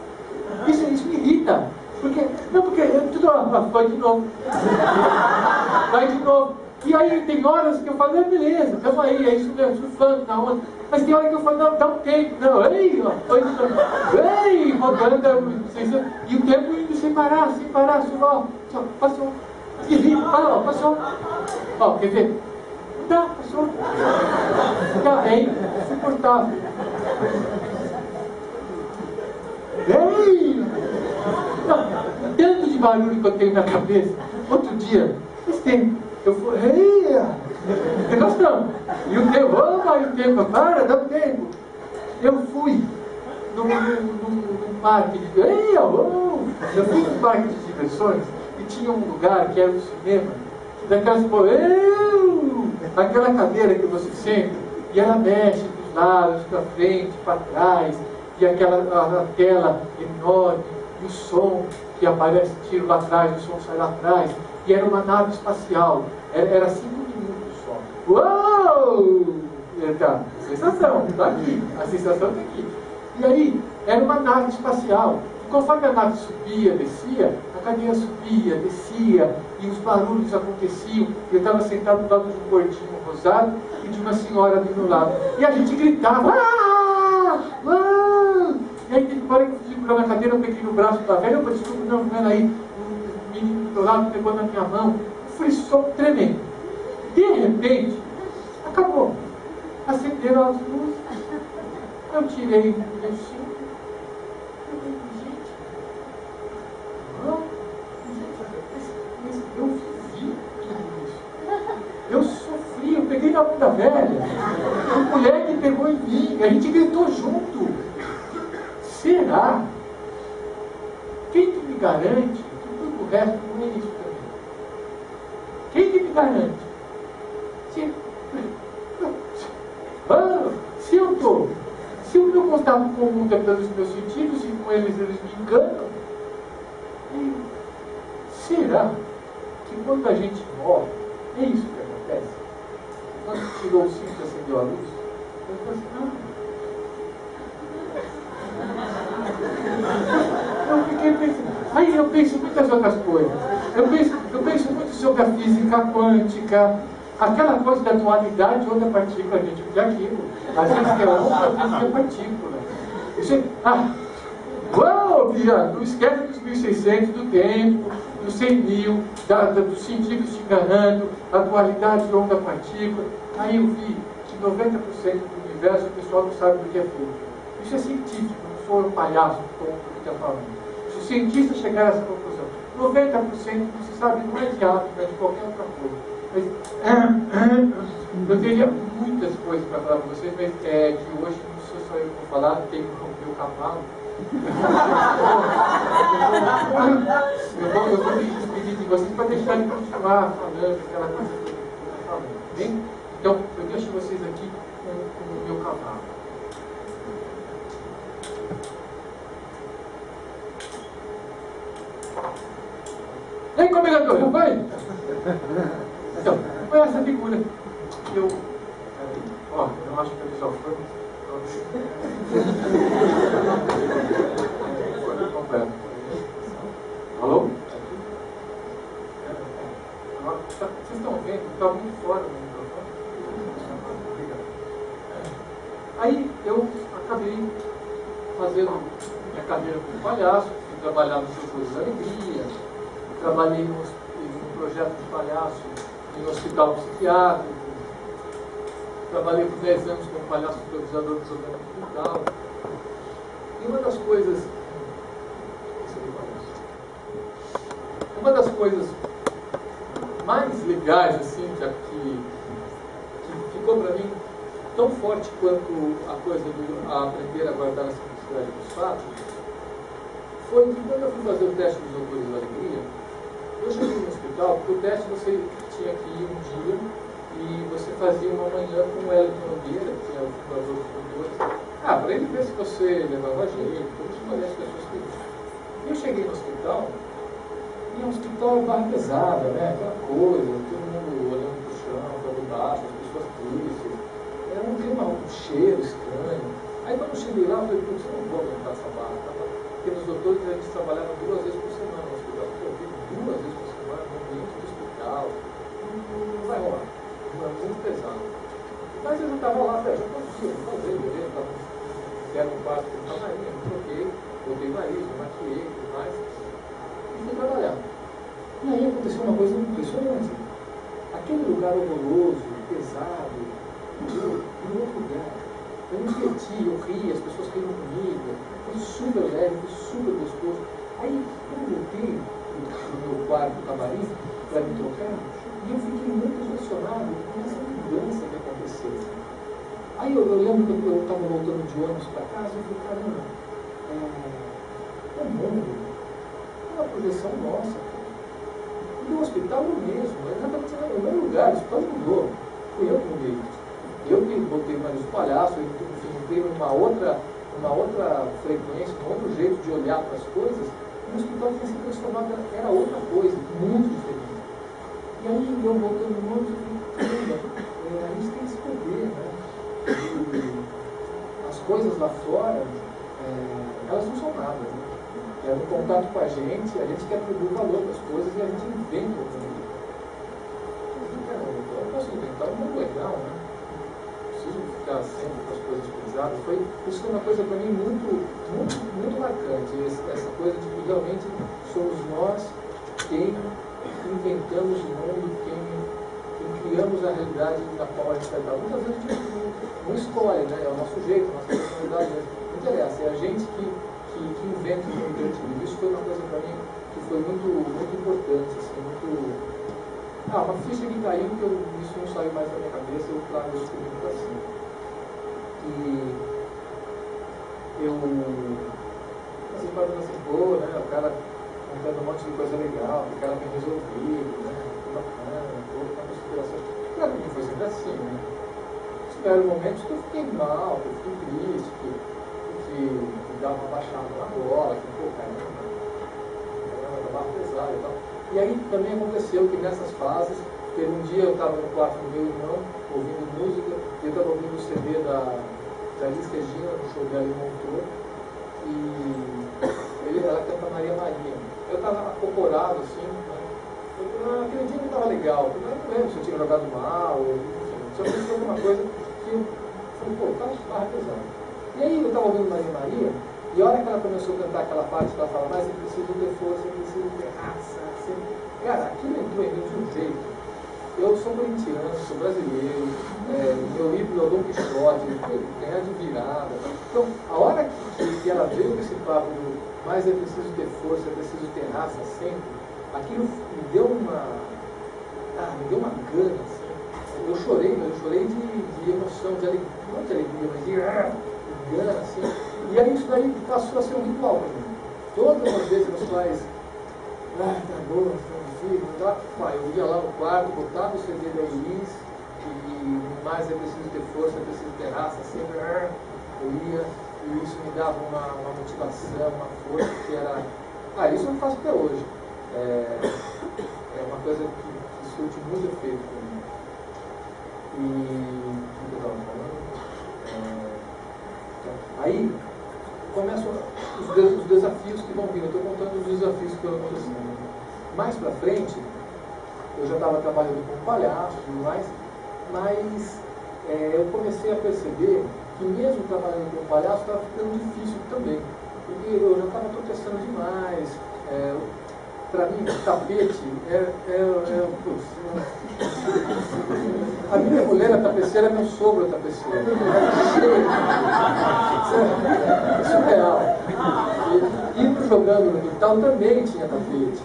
Isso me irrita. Porque tudo vai de novo. Vai de novo. E aí tem horas que eu falo, beleza, calma aí, é isso mesmo, surfando na onda. Mas tem hora que eu falo, não, dá um tempo, não, rodando, e o tempo indo sem parar, só, passou. Passou. Ó, quer ver? Não, passou. Tá, insuportável. Tanto de barulho que eu tenho na cabeça. Outro dia, faz tempo, eu fui, negócio não. E o tempo, para, dá um tempo. Eu fui num parque de eu fui num parque de diversões e tinha um lugar que era o cinema, daquelas, aquela cadeira que você senta e ela mexe dos lados, para frente, para trás, e aquela tela enorme, e o som que aparece, tiro lá atrás, o som sai lá atrás, e era uma nave espacial, era 5 minutos só. Uou! Tá, sensação, tá aqui, a sensação tá aqui. E aí, era uma nave espacial. E conforme a nave subia, descia, a cadeira subia, descia, e os barulhos aconteciam. E eu estava sentado do lado de um gordinho rosado e de uma senhora do meu lado. E a gente gritava. E aí, tem hora que eu fui segurar na cadeira, eu peguei no braço da velha, eu falei, desculpa, não, ela aí, um menino do meu lado pegou na minha mão. Foi só tremendo. De repente, acabou. Acenderam as luzes. Eu tirei o meu cinto. Eu vivi tudo isso. Eu sofri, eu peguei na mão da velha. O moleque pegou em mim. A gente gritou junto. Será? Quem que me garante que tudo o resto não é isso também? Quem que me garante? Se eu meu contato comum é pelos meus sentidos e com eles me enganam, será que quando a gente morre, é isso que acontece? Quando tirou o cinto e acendeu a luz, eu falei assim, eu fiquei pensando. Aí eu penso em muitas outras coisas. Eu penso muito sobre a física quântica, aquela coisa da dualidade ou da partícula, a gente vê aquilo. Às vezes é onda, às vezes é partícula. Você, não esquece dos 1600, do tempo, dos 100 mil, dos científicos te enganando, a dualidade onda-partícula. Aí eu vi que 90% do universo o pessoal não sabe do que é fogo. Isso é científico, não sou eu palhaço tonto que está falando. Se os cientistas chegarem a essa conclusão, 90% não se sabe mais de átomo, de qualquer outra coisa. Mas, eu teria muitas coisas para falar para vocês, mas que hoje não sou só eu que vou falar, tem que romper o cavalo. Eu vou me despedir de vocês para deixar ele continuar falando aquela coisa que ele está falando. Bem? Então, eu deixo vocês aqui com o meu cavalo. E aí, comendador, não vai? Então, foi essa figura que eu acho que ele só foi completo. Alô? Vocês estão vendo? Está muito fora do microfone. Obrigado. Aí eu acabei fazendo minha carreira como palhaço, fui trabalhar no Circo da Alegria, trabalhei num projeto de palhaço em hospital psiquiátrico, trabalhei por 10 anos como palhaço supervisador do Zoológico Cultural. E uma das coisas mais legais assim, que ficou para mim tão forte quanto a coisa do a aprender a guardar a simplicidade dos fatos, foi que quando eu fui fazer o teste dos autores da alegria, eu cheguei no hospital, porque o teste você tinha que ir um dia e você fazia uma manhã com o Wellington Nogueira, que é o fundador dos autores, para ele ver se você levava jeito, como se conhece pessoas que... Eu cheguei no hospital, e é um hospital barra pesada, né? Aquela coisa, todo mundo olhando pro chão, todo baixo, as pessoas tristes, não tem um cheiro estranho. Aí quando eu cheguei lá, eu falei, putz, eu não vou aguentar essa barra, tá? Porque nos doutores a gente trabalhava 2 vezes por semana no hospital. Eu vi 2 vezes por semana no ambiente do hospital. Não vai rolar. É muito pesado. Mas eu já estava lá, falei, já podia, vou fazer, beleza. Quero um quarto com camarinha, me troquei, botei nariz, me maquiei e tudo mais. E fui trabalhar. E aí aconteceu uma coisa impressionante. Aquele lugar horroroso, pesado, em outro lugar. Eu me diverti, eu ri, as pessoas riram comigo, foi super leve, foi super gostoso. Aí, quando eu voltei no meu quarto, no camarim, para me trocar, e eu fiquei muito impressionado com essa mudança que aconteceu. Aí eu lembro que eu estava voltando de ônibus para casa, e eu falei, caramba, o mundo é uma projeção nossa. E o hospital é o mesmo, exatamente no mesmo lugar, o hospital mudou. Fui eu que mudei. Eu que botei mais os palhaços, entrei numa outra frequência, um outro jeito de olhar para as coisas, e o hospital tinha se transformado, era outra coisa, muito diferente. E aí eu voltando no mundo, eu falei, a gente tem esse poder, né? E as coisas lá fora, elas não são nada, né? No contato com a gente quer atribuir valor para as coisas e a gente inventa o mundo. Eu posso inventar um mundo legal, né? Preciso ficar sempre com as coisas pesadas. Isso foi uma coisa para mim muito marcante, essa coisa de que realmente somos nós quem inventamos o mundo, quem criamos a realidade na qual a gente vai estar. Muitas vezes a gente não escolhe, né? É o nosso jeito, a nossa personalidade, não interessa, é a gente que inventa o mundo criativo. Isso foi uma coisa para mim que foi muito importante, assim, uma ficha que caiu, que isso não saiu mais da minha cabeça, eu trago isso comigo para cima. E eu assim, falando assim, pô, né, o cara contando um monte de coisa legal, o cara bem resolvido, né, que bacana, pô, uma consideração. Para mim foi sempre assim, né. Tiveram momentos que eu fiquei mal, que eu fiquei triste, que dava uma baixada na bola, que pô, caramba, tava pesado e tal. E aí também aconteceu que nessas fases, teve um dia eu estava no quarto do meu irmão, ouvindo música, e eu estava ouvindo o CD da Elis Regina, no show dela em Montreux, e ela canta Maria Maria. Eu estava acocorado assim, né? Aquele dia não estava legal, eu não lembro se eu tinha jogado mal, enfim, se eu fiz alguma coisa que eu falei, pô, tá pesado. E aí eu estava ouvindo Maria Maria, e a hora que ela começou a cantar aquela parte que ela fala, mas eu preciso ter força, eu preciso ter raça, assim. Cara, aquilo entrou em mim de um jeito. Eu sou corintiano, sou brasileiro, meu ídolo é o Dom Quixote, ganhar de virada. Então, a hora que ela veio com esse papo do mas é preciso ter força, é preciso ter raça sempre, aquilo me deu uma gana, assim. Eu chorei de emoção, de alegria, não de alegria, mas de gana, assim. E aí isso daí passou a ser um ritual para mim. Todas as vezes meus pais, tá bom, filho, tá? Eu ia lá no quarto, botava o CD da Elis, e mais é preciso ter força, é preciso ter raça, sempre eu ia, e isso me dava uma motivação, uma força que era. Isso eu faço até hoje. É uma coisa que surte muito efeito comigo. E o que eu estava falando? Aí começam os desafios que vão vir. Eu estou contando os desafios que eu acontecendo. Mais para frente, eu já estava trabalhando com palhaço e tudo mais, mas eu comecei a perceber que mesmo trabalhando com palhaço estava ficando difícil também. Porque eu já estava tropeçando demais. Para mim, tapete a minha mulher é tapeceira, meu sogro é tapeceiro. É surreal. E jogando no quintal também tinha tapete.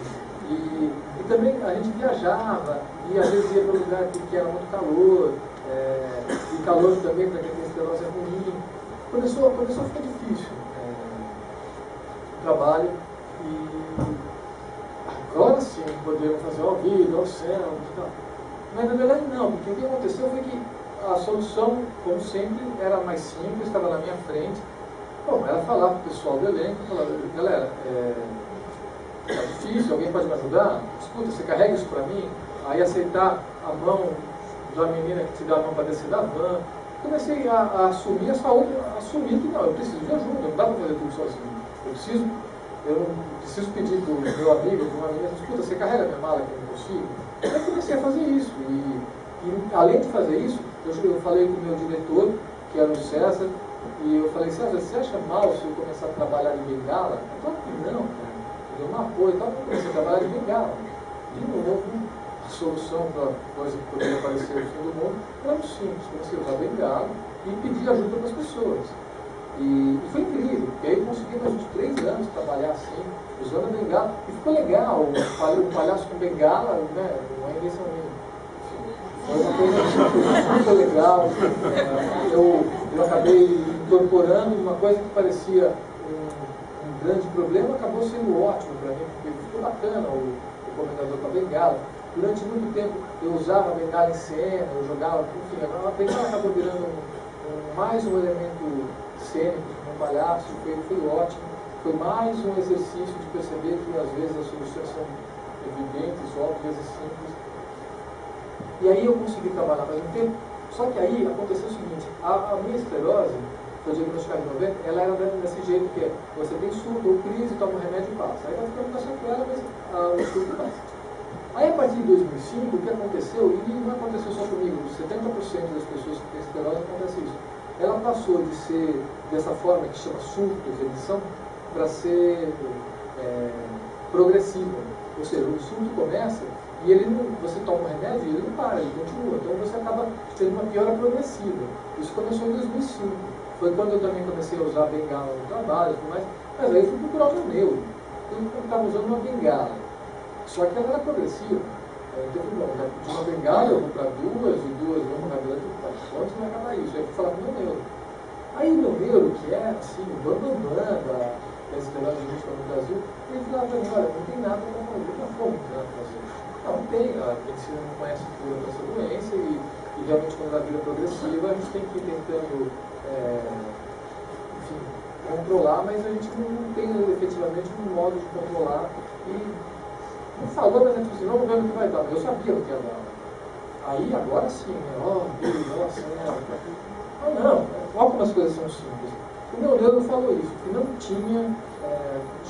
E também a gente viajava, e às vezes ia para um lugar que era muito calor, e calor também, para quem tem esclerose é ruim. Começou a ficar difícil o trabalho, e agora sim podemos fazer ao vivo, ao céu e tal. Mas na verdade não, porque o que aconteceu foi que a solução, como sempre, era mais simples, estava na minha frente. Bom, era falar para o pessoal do elenco, falar, galera, tá difícil, alguém pode me ajudar? Escuta, você carrega isso para mim? Aí aceitar a mão da menina que te dá a mão para descer da van. Comecei a assumir essa outra, assumir que não, eu preciso de ajuda, não dá para fazer tudo sozinho. Eu não preciso pedir para o meu amigo, para uma menina, escuta, você carrega minha mala que eu não consigo? Aí comecei a fazer isso. E além de fazer isso, eu falei com o meu diretor, que era o César, e eu falei, César, você acha mal se eu começar a trabalhar de bengala? Eu falei, não, cara, eu dou um apoio e tal, eu comecei a trabalhar de bengala. De novo, a solução para coisa que poderia parecer o fim do mundo era muito simples, comecei a usar bengala e pedir ajuda para as pessoas. E foi incrível, porque aí eu consegui mais uns 3 anos trabalhar assim, usando a bengala, e ficou legal, o palhaço com bengala, né, uma invenção minha. Foi uma coisa super legal. Eu acabei incorporando uma coisa que parecia um grande problema, acabou sendo ótimo para mim, porque ficou bacana o comendador com a bengala. Durante muito tempo eu usava a bengala em cena, eu jogava, enfim, a bengala acabou virando mais um elemento cênico como um palhaço, foi ótimo. Foi mais um exercício de perceber que às vezes as soluções são evidentes, óbvias e simples. E aí eu consegui trabalhar mais um tempo, só que aí aconteceu o seguinte, a minha esclerose, foi diagnosticada em 90, ela era desse jeito que é, você tem surto ou crise, toma um remédio e passa. Aí vai ficando com a sequela, mas o surto passa. Aí a partir de 2005, o que aconteceu, e não aconteceu só comigo, 70% das pessoas que têm esclerose acontece isso. Ela passou de ser dessa forma, que chama surto, remissão, para ser progressiva. Ou seja, o surto começa e ele não, você toma um remédio e ele não para, ele continua. Então você acaba tendo uma piora progressiva. Isso começou em 2005. Foi quando eu também comecei a usar a bengala no trabalho e tudo mais. Mas aí eu fui procurar o meu neuro. Eu estava usando uma bengala. Só que ela era progressiva. Então eu falei, bom, de uma bengala eu vou para duas, e duas eu vou para duas, onde vai acabar isso? Aí eu fui falar com o meu neuro. Aí o meu neuro, que é assim, o bambambam da esclerose múltipla no Brasil, ele falava para mim, olha, não tem nada para fazer. Eu falei, como não tem nada para fazer? Não tem, a medicina não conhece cura para essa doença e realmente quando a vida é progressiva a gente tem que ir tentando, enfim, controlar, mas a gente não tem efetivamente um modo de controlar. E não falou, mas a gente disse, vamos ver o que vai dar. Mas eu sabia o que ia dar. Aí agora sim, Deus, nossa, não, olha como as coisas são simples. O meu neuro falou isso, que não tinha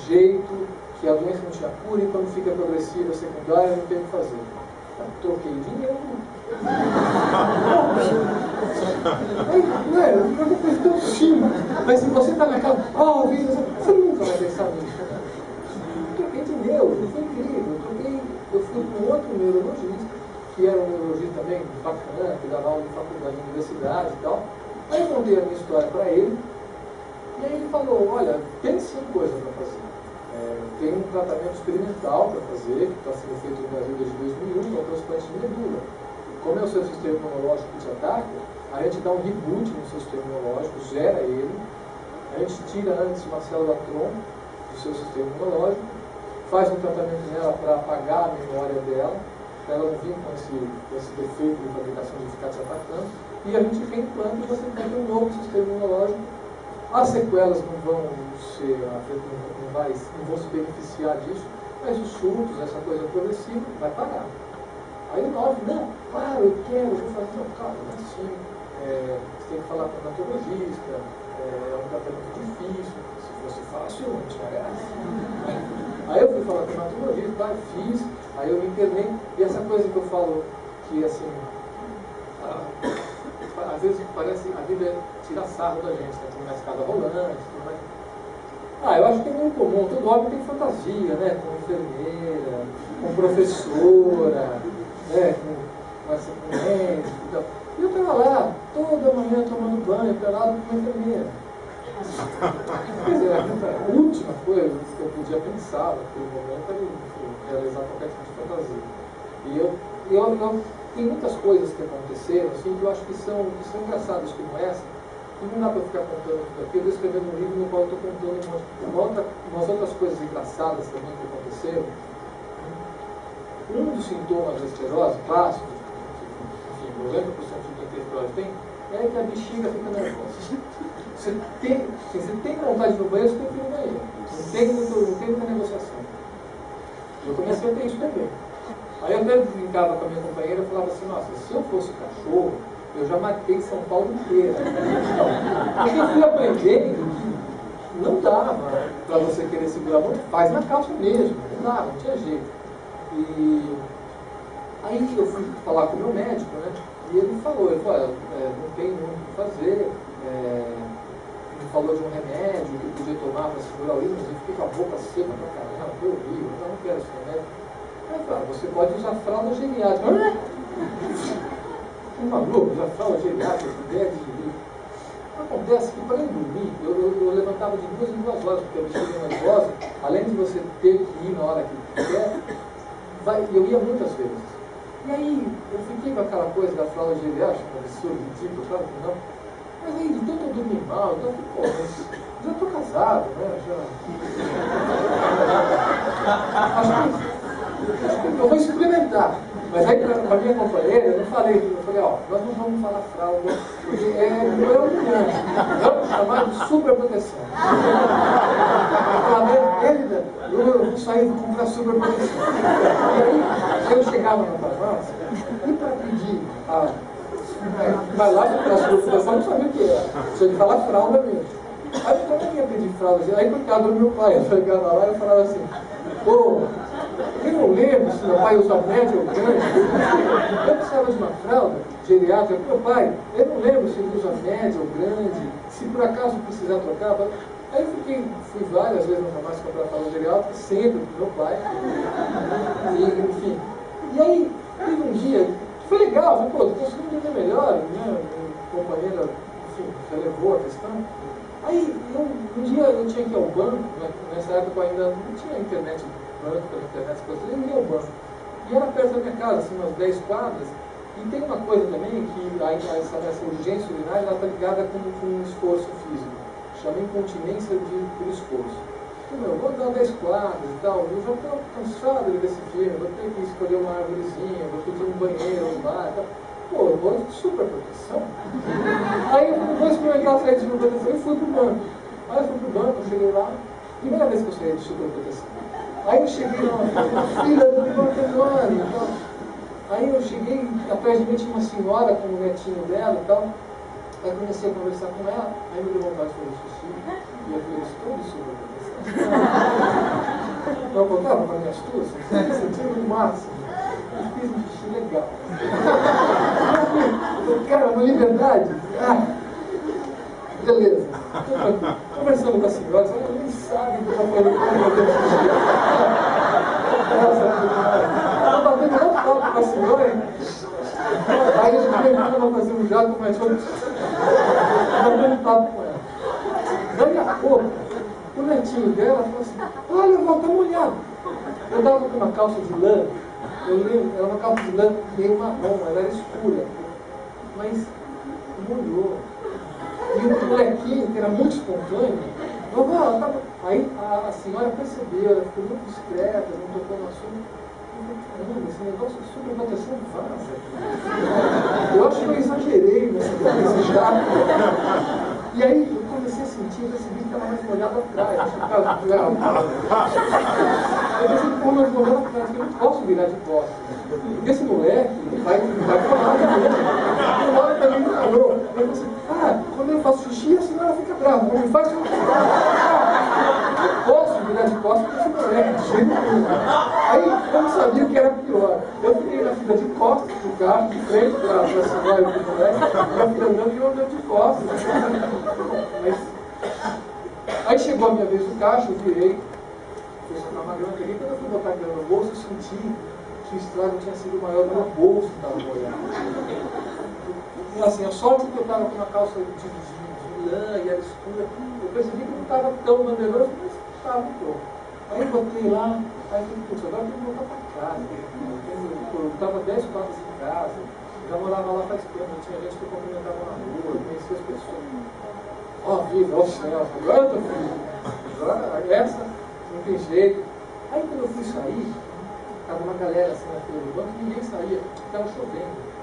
jeito, que a doença não tinha cura e quando fica progressiva, secundária, não tem o que fazer. Eu troquei dinheiro. É uma coisa tão simples. Mas se você está naquela, você nunca vai pensar nisso. Eu troquei dinheiro, foi incrível. Eu fui com outro neurologista, que era um neurologista também bacana, que dava aula em faculdade, em universidade e tal. Aí eu contei a minha história para ele, e aí ele falou, olha, tem 5 coisas para fazer. Tem um tratamento experimental para fazer, que está sendo feito no Brasil desde 2001, que é o transplante de medula. Como é o seu sistema imunológico que te ataca, a gente dá um reboot no seu sistema imunológico, gera ele, a gente tira antes uma célula tronco do seu sistema imunológico, faz um tratamento nela para apagar a memória dela, para ela não vir com esse defeito de fabricação de ficar te atacando, e a gente reimplanta e você tem um novo sistema imunológico. As sequelas não vão se beneficiar disso, mas os surtos, essa coisa progressiva, vai parar. Aí o 9, não, claro, eu quero, eu vou fazer, não, calma, não é assim, você tem que falar com o hematologista, é um tratamento difícil, se fosse fácil, eu não tinha graça. Aí eu fui falar com o hematologista, fiz, aí eu me internei, e essa coisa que eu falo, que assim, às vezes parece a vida é tirar sarro da gente, né? Tem uma escada rolante, tudo mais. Eu acho que é meio comum, todo homem tem fantasia, né? Com enfermeira, com professora, né? Com médico e tal. E eu estava lá, toda manhã tomando banho, pelado com uma enfermeira. Quer dizer, a última coisa que eu podia pensar naquele momento era realizar qualquer tipo de fantasia. E eu tem muitas coisas que aconteceram, assim, que eu acho que são engraçadas como essa, e não dá para ficar contando tudo aqui. Eu estou escrevendo um livro no qual eu estou contando umas outras coisas engraçadas também que aconteceram. Um dos sintomas da esclerose clássico, enfim, 90% de esclerose tem, é que a bexiga fica nervosa. Você tem vontade de ir no banheiro, você tem que ir no banheiro. Não tem muita negociação. Eu comecei a ter isso também. Aí eu até brincava com a minha companheira e falava assim, nossa, se eu fosse cachorro, eu já matei São Paulo inteira. Porque eu fui aprendendo que não dava para você querer segurar muito, faz na calça mesmo, não dava, não tinha jeito. E aí eu fui falar com o meu médico, né? E ele falou, não tem muito o que fazer, ele falou de um remédio que eu podia tomar para segurar o urina, eu fiquei com a boca seca pra caramba, foi horrível, eu não quero esse remédio. Aí eu falei, você pode usar fralda geriátrica. Um maluco, usar fralda geriátrica, ideia de livro. Acontece que para eu dormir, eu levantava de 2 em 2 horas, porque a bexiga é nervosa, além de você ter que ir na hora que quer, eu ia muitas vezes. E aí, eu fiquei com aquela coisa da fralda geriátrica, um absurdo, ridículo, claro que não. Mas aí, de tanto eu dormir mal, então, pô, mas já estou casado, né? Acho que eu vou experimentar. Mas aí, para minha companheira, eu falei, nós não vamos falar fralda, porque não é humilhante. Vamos chamar de superproteção. Eu vou sair para comprar superproteção. E aí, eu chegava na farmácia, e para pedir vai lá para a superproteção, eu não sabia o que era. Tinha que falar fralda mesmo. Aí eu também ia pedir fralda. Aí, coitado do meu pai, eu chegava lá e falava assim, pô, eu não lembro se meu pai usa média ou grande. Eu precisava de uma fralda geriátrica. Meu pai, eu não lembro se ele usa média ou grande. Se por acaso precisar trocar. Aí eu fui várias vezes na farmácia comprar fralda geriátrica, sempre com meu pai. E, enfim. E aí, teve um dia, foi legal, falei, pô, tô conseguindo entender melhor, né? Minha companheira, enfim, relevou a questão. Aí, um dia eu tinha que ir ao banco, né? Nessa época ainda não tinha internet. Pela internet, eu ia ao banco. E era perto da minha casa, assim, umas 10 quadras. E tem uma coisa também que essa urgência urinária está ligada com um esforço físico. Chama incontinência por esforço. Então, eu vou andar 10 quadras e tal, eu já estou cansado desse filme, vou ter que escolher uma árvorezinha, vou pedir um banheiro, um bar e tal. Pô, eu vou de superproteção. Aí eu vou experimentar sair de superproteção e fui pro banco. Aí eu fui pro banco, eu cheguei lá, primeira vez que eu saí de superproteção. Aí eu cheguei na filha do banco enorme e tal. Aí eu cheguei, atrás de mim tinha uma senhora com o netinho dela e tal. Aí eu comecei a conversar com ela, aí me deu vontade de fazer xixi. E eu falei, estou de superproteção. Eu contava para minhas tuas, sentindo o máximo. Eu fiz um xixi legal. Cara, uma liberdade. Beleza. Conversando com a senhora, ela nem sabe que eu estou falando ela batendo tão papo com a senhora. Aí a gente veio fazer um jato, mas foi batendo papo com ela. Daí a pouco, o netinho dela falou assim, olha, vó, tá molhado. Eu estava com uma calça de lã, eu lembro, era uma calça de lã meio marrom, ela era escura, mas molhou. E o molequinho, que era muito espontâneo, vovó, tá... Aí a senhora percebeu, ela ficou muito discreta, não tocou no assunto. Eu falei, caramba, esse negócio de superproteção vaza. Eu acho que eu exagerei nesse jato. E aí eu comecei a sentir, eu percebi que estava mais molhado atrás. Eu percebi que estava mais molhado atrás, que eu não posso virar de costas. Porque esse moleque vai falar de uma hora também não parou. Eu pensei, quando eu faço xixi, a senhora fica brava. Quando eu faço, eu não posso virar de costas porque esse moleque, de jeito nenhum. Aí eu não sabia o que era pior. Eu fiquei na fila de costas do carro, de frente para a senhora e para o moleque, e a fila andando e eu andando de costas. Mas... Aí chegou a minha vez do caixa, eu virei, fui soltar uma grana, peguei, quando eu fui botar a grana no bolso, eu senti que o estrago tinha sido maior do que o bolso que estava molhado. E assim, a sorte que eu estava com uma calça de lã e era escura, eu percebi que não estava tão manderoso, mas estava um pouco. Aí eu botei lá, aí eu falei, putz, agora eu tenho que voltar para casa, eu tenho eu estava 10 quadras em casa, já morava lá faz tempo, tinha gente que eu cumprimentava na rua, conhecia as pessoas. Ó vida, ó céu, agora eu tô feliz. Agora essa não tem jeito. Aí quando eu fui sair, estava uma galera assim na fila do banco, ninguém saía, estava chovendo.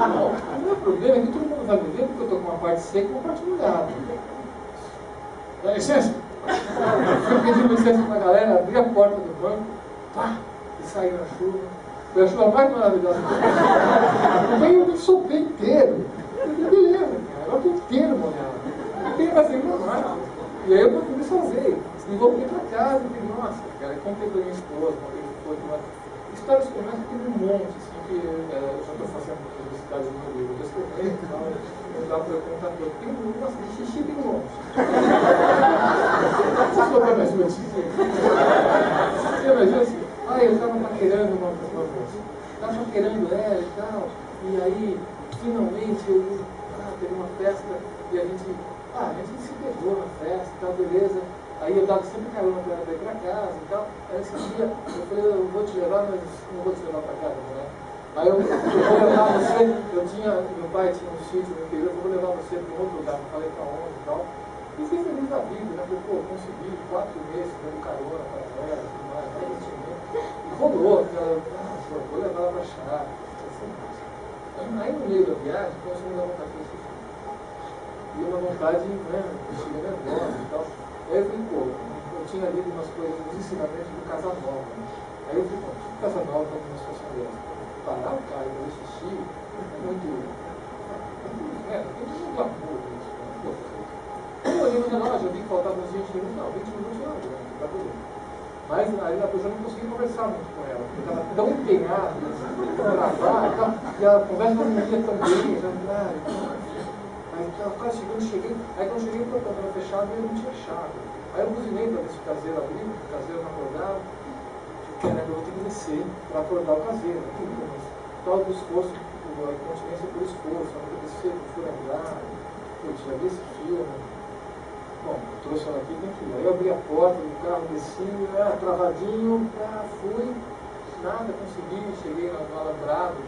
Não, o meu problema é que todo mundo vai me ver porque eu estou com uma parte seca e uma parte molhada. Dá licença? Eu pedi licença para a galera, abri a porta do banco, pá, e saí na chuva. Foi a chuva mais maravilhosa. Aí eu me sopei inteiro. Eu falei, beleza, cara, agora estou inteiro molhado. Não tem mais reclamar. E aí eu me desfazer. Me voltei para casa e falei, nossa, cara, contei para minha esposa, contei que foi uma... Histórias como essa tem um monte, assim, que eu já estou fazendo publicidade do meu livro, eu estou escrevendo, então não dá para eu contar tudo. Tem um, nossa, de xixi tem um monte. Vocês colocaram mais notícias? Você imagina assim, eu estava paquerando uma moça, estava paquerando ela e tal, e aí, finalmente, teve uma festa, e a gente se pegou na festa e tal, beleza. Aí eu dava sempre carona para ela ir para casa e tal. Aí esse dia eu falei, eu vou te levar, mas não vou te levar para casa, né? Aí eu vou levar você, meu pai tinha um sítio no interior, eu vou levar você para um outro lugar, não falei para onde e tal. E fiquei feliz da vida, né? Falei, pô, consegui 4 meses dando carona para ela, tudo mais, aí a gente e rolou, vou levar ela para chácara, assim. Aí no meio da viagem, começou a me dar vontade de assistir. E uma vontade, né, cheguei nervosa e tal. Aí eu falei, pô, eu tinha lido umas coisas, uns ensinamentos do Casanova, né? Aí eu falei, pô, o Casanova está com uma situação dessa. Parar o cara e fazer xixi é muito... tem muito glamour isso, né? Aí eu olhei no relógio, eu vi que faltava uns 20 minutos, não, 20 minutos não, tá tudo. Mas aí depois eu não consegui conversar muito com ela, porque ela estava tão empenhada em gravar e tal, e a conversa não ia tão bem, Aí quase cheguei, aí quando eu cheguei para o portão fechado, eu não tinha chave. Aí eu buzinei para ver se o caseiro abriu, o caseiro não acordava. Eu vou ter que descer para acordar o caseiro. Mas todo o esforço, a continência por esforço, eu vou descer, fui lembrar, já vi esse filme. Bom, eu trouxe ela aqui, tem que ir. Aí eu abri a porta do carro, desci, travadinho, fui, nada, consegui, cheguei no alambrado,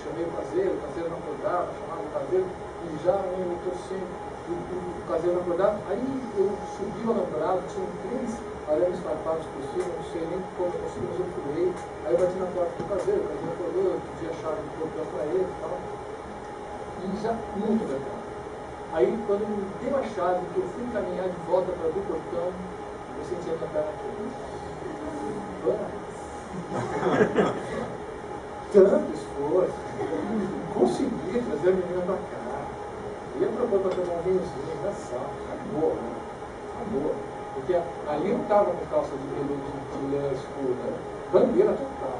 chamei o caseiro não acordava, chamava o caseiro. E já eu torci, o caseiro não acordava. Aí eu subi o alambrado, tinha 3 arames farpados por cima, não sei nem como eu consegui, mas eu furei. Aí eu bati na porta do caseiro, o caseiro acordou, eu pedi a chave do portão para ele e tal. E já muito legal. Aí quando eu dei a chave, que eu fui caminhar de volta para abrir o portão, eu senti a minha perna aqui. Tanto esforço, consegui trazer a menina para cá. Ia propor para tomar um vinhozinho, engraçado, acabou, né? Acabou. Porque ali não estava com calça de veludo de lã escura, né? Bandeira total.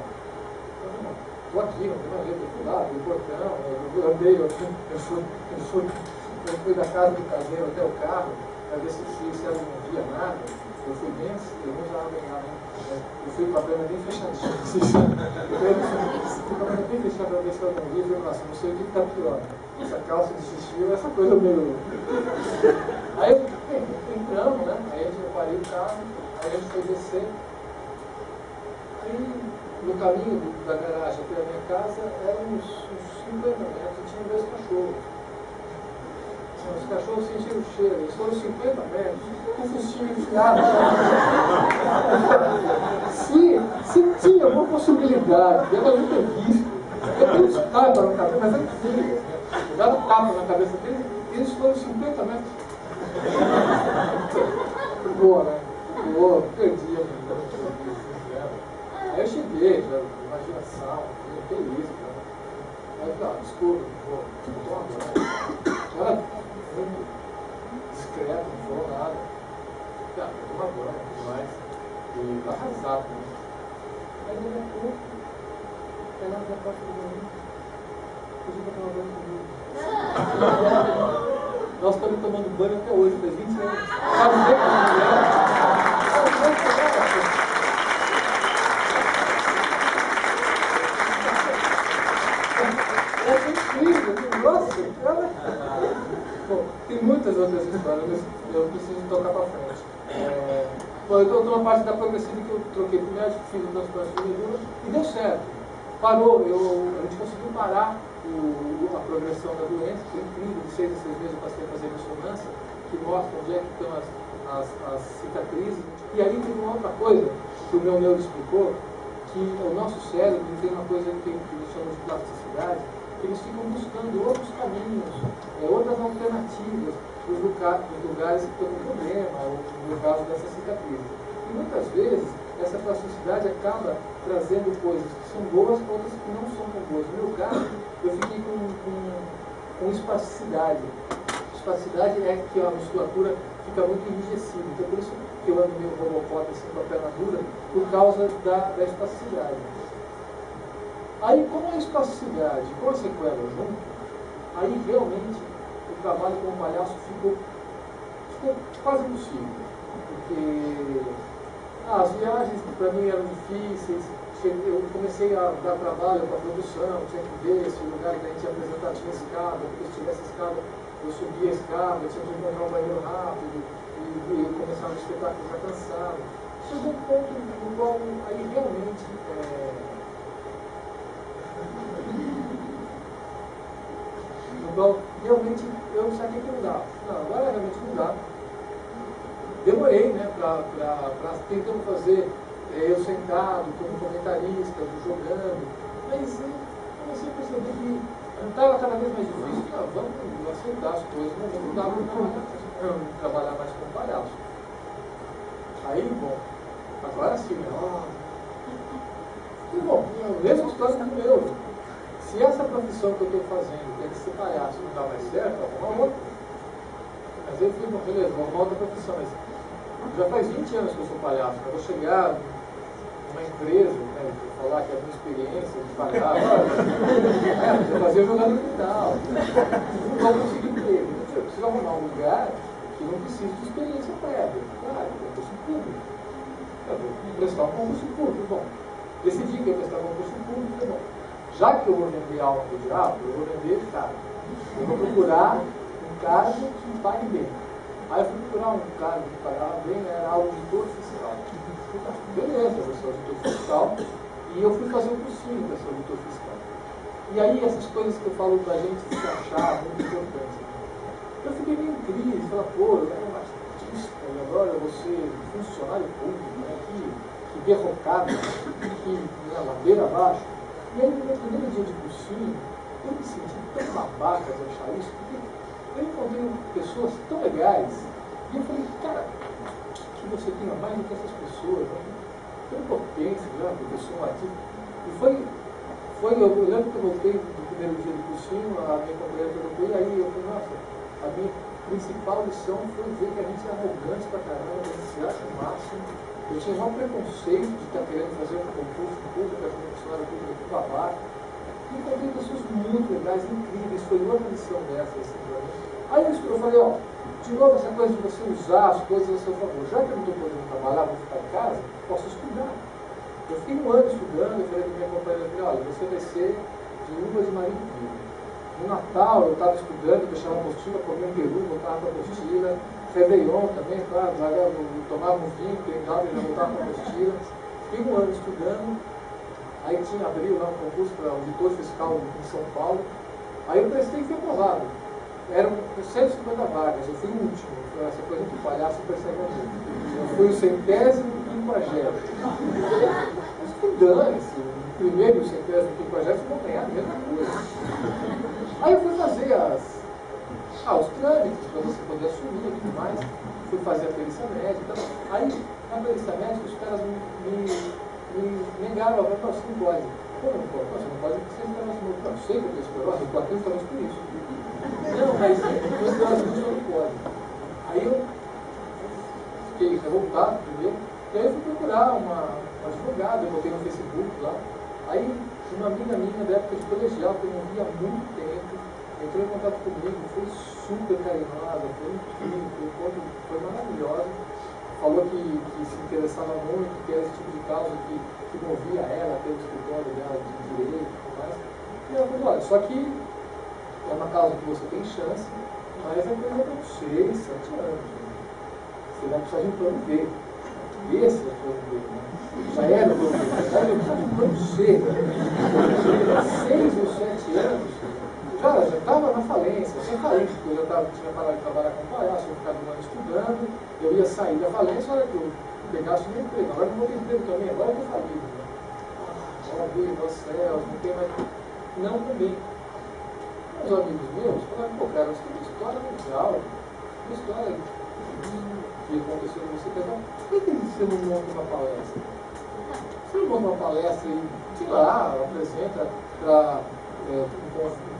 Estou aqui, não tem mais jeito, eu fui lá, abri o portão, eu andei, eu fui da casa do caseiro até o carro, para ver se ela não via nada. Eu fui bem, eu não usava bem nada. Eu fui com a perna bem fechadinha. Eu fui com a perna bem fechada para ver se ela não via, e falei, nossa, não sei o que está pior. Essa calça de xixi ou essa coisa meio... Aí entramos, né? Aí a gente parei o carro, aí a gente foi descer. Aí no caminho da garagem até a minha casa eram uns 50 metros e tinha 2 cachorros. Os cachorros sentiram o cheiro, eles foram 50 metros, com o focinho enfiado. Se tinha uma possibilidade, eu não tenho risco, eu tenho uns tapas no cabelo, mas é difícil. Eu dava tapa na cabeça deles e eles foram 50 metros. Boa, né? Boa, perdi a minha. Aí eu cheguei, já, imaginação, feliz, cara. Aí não, desculpa, não vou agora. Ela muito discreta, não falou nada. Tá, eu tô agora, mas e arrasado, né? Aí daqui a pouco, ela na porta do banheiro, pediu pra tomar banho comigo. Nós estamos tomando banho até hoje, faz 20 anos. Sabe ver que é incrível, nossa, cara. Bom, tem muitas outras histórias, mas eu preciso tocar para frente. Bom, eu estou na parte da progressiva que eu troquei pro médico, fiz o transplante de medula e deu certo. Parou, a gente conseguiu parar a progressão da doença, foi incrível, de 6 a 6 meses eu passei a fazer ressonância, que mostra onde é que estão as cicatrizes. E aí tem uma outra coisa que o meu neuro explicou, que o nosso cérebro tem uma coisa que eles chamam de plasticidade, que eles ficam buscando outros caminhos, outras alternativas para os lugares que estão com problema, ou no caso dessa cicatriz. E muitas vezes, essa plasticidade acaba trazendo coisas que são boas, outras que não são tão boas. No meu caso, eu fiquei com espasticidade. Espasticidade é que a musculatura fica muito enrijecida. Então, por isso que eu ando meio robocop assim, com a perna dura, por causa da espasticidade. Aí, como a espasticidade com a sequela junto, aí realmente o trabalho com o palhaço ficou quase impossível. Porque as viagens para mim eram difíceis, eu comecei a dar trabalho para a produção, tinha que ver se o lugar que a gente ia apresentar tinha escada, porque se tivesse escada, eu subia a escada, tinha que encontrar um banheiro rápido, e começava o espetáculo já cansado. Chegou um ponto no qual aí realmente eu saquei que não dá. Não, agora realmente não dá. Demorei, né, para tentando fazer eu sentado, como comentarista, jogando, mas eu comecei a perceber que estava cada vez mais difícil. Não, vamos aceitar as coisas, não dá para trabalhar mais com palhaço. Aí, bom, agora sim, né? E bom, mesmo história do meu. Se essa profissão que eu estou fazendo, que é de ser palhaço, não dá mais certo, arruma outra. Mas eu falei, bom, beleza, vou arrumar outra profissão. Mas já faz 20 anos que eu sou palhaço. Eu vou chegar numa empresa, né, vou falar que é a minha experiência de palhaço. Eu fazia jogada mental. Não vou conseguir emprego. Eu preciso arrumar um lugar que não precise de experiência prévia. Claro, concurso público. Eu vou prestar um concurso público. Bom, decidi que eu ia prestar um concurso público. Bom, já que eu vou vender alma do diabo, eu vou vender caro. Eu vou procurar um cargo que pague bem. Aí eu fui procurar um cargo que pagava bem, era auditor fiscal. Beleza, eu sou auditor fiscal. E eu fui fazer um cursinho para ser auditor fiscal. E aí essas coisas que eu falo da gente se achar muito importantes. Eu fiquei meio em crise, falei, pô, eu era um artista, e agora eu vou ser funcionário público, né? Que derrocado, que na ladeira abaixo. E aí, no meu primeiro dia de cursinho, eu me senti tão babaca de achar isso, porque eu encontrei pessoas tão legais, e eu falei, cara, que você tenha mais do que essas pessoas, né? Tem potência, né? Porque eu sou um artista. E eu lembro que eu voltei do primeiro dia do cursinho, a minha companheira perguntou, e aí eu falei, nossa, a minha principal lição foi ver que a gente é arrogante pra caramba, a gente se acha o máximo. Eu tinha um preconceito de estar querendo fazer um concurso público, achando que funcionário público tudo babaca. E encontrei pessoas muito legais, incríveis, foi outra lição dessa. Aí eu falei, ó, de novo essa coisa de você usar as coisas a seu favor. Já que eu não estou podendo trabalhar, vou ficar em casa, posso estudar. Eu fiquei um ano estudando, eu falei para minha companheira, olha, você vai ser de uvas de marido vivo. No Natal eu estava estudando, deixava uma apostila, comia um peru, voltava para a apostila. Réveillon também, claro, tomava um vinho, brincava e já voltava para a apostila. Fiquei um ano estudando, aí abriu lá um concurso para auditor fiscal em São Paulo. Aí eu prestei e fui aprovado. Eram 150 vagas, eu fui o último. Essa coisa que o palhaço percebe muito. Eu fui o 150º e 50º. Estudando, o primeiro e o 150º e 50º vão ganhar a mesma coisa. Aí eu fui fazer os trâmites para você poder assumir e tudo mais. Fui fazer a perícia médica. Aí, na perícia médica, os caras me negaram. Eu falei, você não pode. Como não pode? Você não pode porque você está assumindo. Não, sei que eu tenho esclerose, eu estou aqui justamente por isso. Não, mas você não pode. Aí eu fiquei revoltado primeiro. E aí eu fui procurar uma advogada, eu botei no Facebook lá. Aí, uma amiga minha da época de colegial, que eu não via há muito tempo, entrou em contato comigo, foi super carinhosa, foi incrível, foi maravilhosa. Falou que se interessava muito, que era esse tipo de causa que movia ela até o escritório dela de direito e tudo mais. E ela falou, olha, só que é uma causa que você tem chance, mas é coisa com 6, 7 anos. Você vai precisar de um plano B. Esse é o plano B, né? Já era o plano B, já era o plano C. 6 ou 7 anos, já estava na falência. Eu sempre falei que eu já tinha parado de trabalhar com palhaço, eu ficava um ano estudando, eu ia sair da falência, olha que eu pegasse o meu emprego. Agora não vou ter emprego também, agora eu estou falido. Ó Deus, ó céus, não tem mais. Não também. Os amigos meus falaram, pô, cara, você tem uma história mundial, uma história que aconteceu com você, por que você não monta uma palestra? Você não monta uma palestra e, sei lá, apresenta para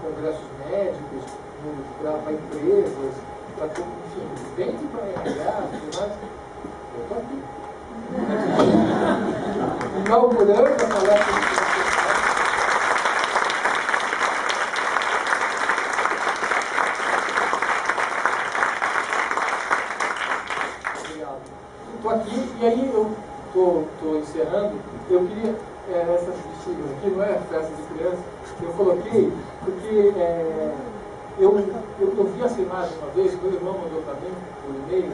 congressos médicos, para empresas, para tudo, enfim, vende para RH, tudo mais. Eu estou aqui. Inaugurando a palestra. Estou aqui, e aí eu estou encerrando. Eu queria, essas bexigas aqui, não é festa de criança, eu coloquei, porque eu vi essa imagem uma vez, meu irmão mandou para mim, por e-mail,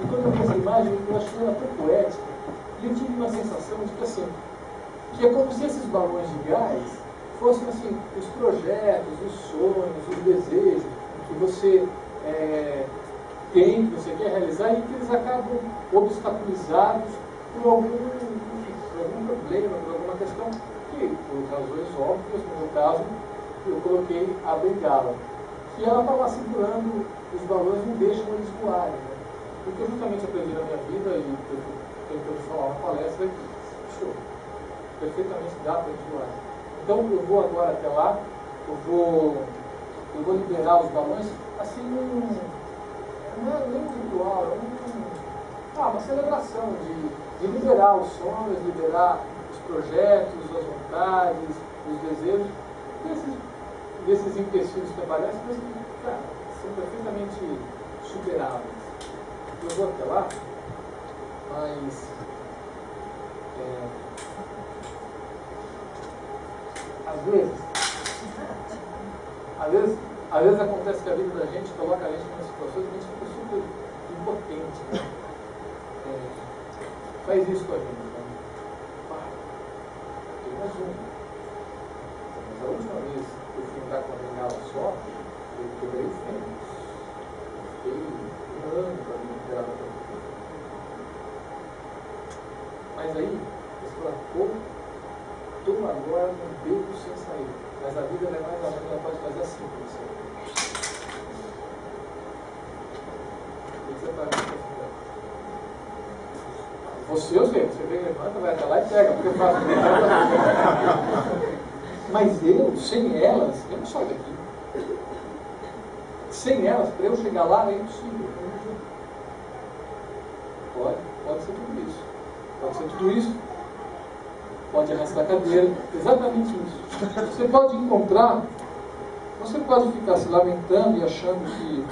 e quando eu vi essa imagem, eu achei ela tão poética, e eu tive uma sensação de que, assim, que é como se esses balões de gás fossem, assim, os projetos, os sonhos, os desejos que você tem, que você quer realizar, e que eles acabam obstaculizados por algum problema, por alguma questão que, por razões óbvias, no meu caso, eu coloquei a bengala. E ela está lá segurando os balões e não deixam eles voarem. Né? Porque eu justamente aprendi na minha vida, e tenho que falar uma palestra, show, perfeitamente dá para eles voarem. Então eu vou agora até lá, eu vou liberar os balões, assim, não é nem um ritual, é uma celebração de liberar os sonhos, liberar os projetos, as vontades, os desejos, desses empecilhos que aparecem, mas que, cara, são perfeitamente superáveis. Eu vou até lá, mas às vezes acontece que a vida da gente coloca a gente em situações que a gente fica super impotente. Né? Faz isso com a gente. Né? Tem mais um. Mas a última vez que eu fui andar com uma bengala só, eu quebrei o fêmur. Fiquei um ano para me recuperar da bengala. Mas aí, você fala, pô, estou agora num beco sem sair. Mas a vida é mais ou menos, ela pode fazer assim com você. O que você está vendo? Você, eu sei, você vem, levanta, vai até lá e pega, porque eu faço. Mas eu, sem elas, eu não saio daqui. Sem elas, para eu chegar lá, é impossível. Pode ser tudo isso. Pode ser tudo isso. Pode arrastar a cadeira. Exatamente isso. Você pode encontrar, você pode ficar se lamentando e achando que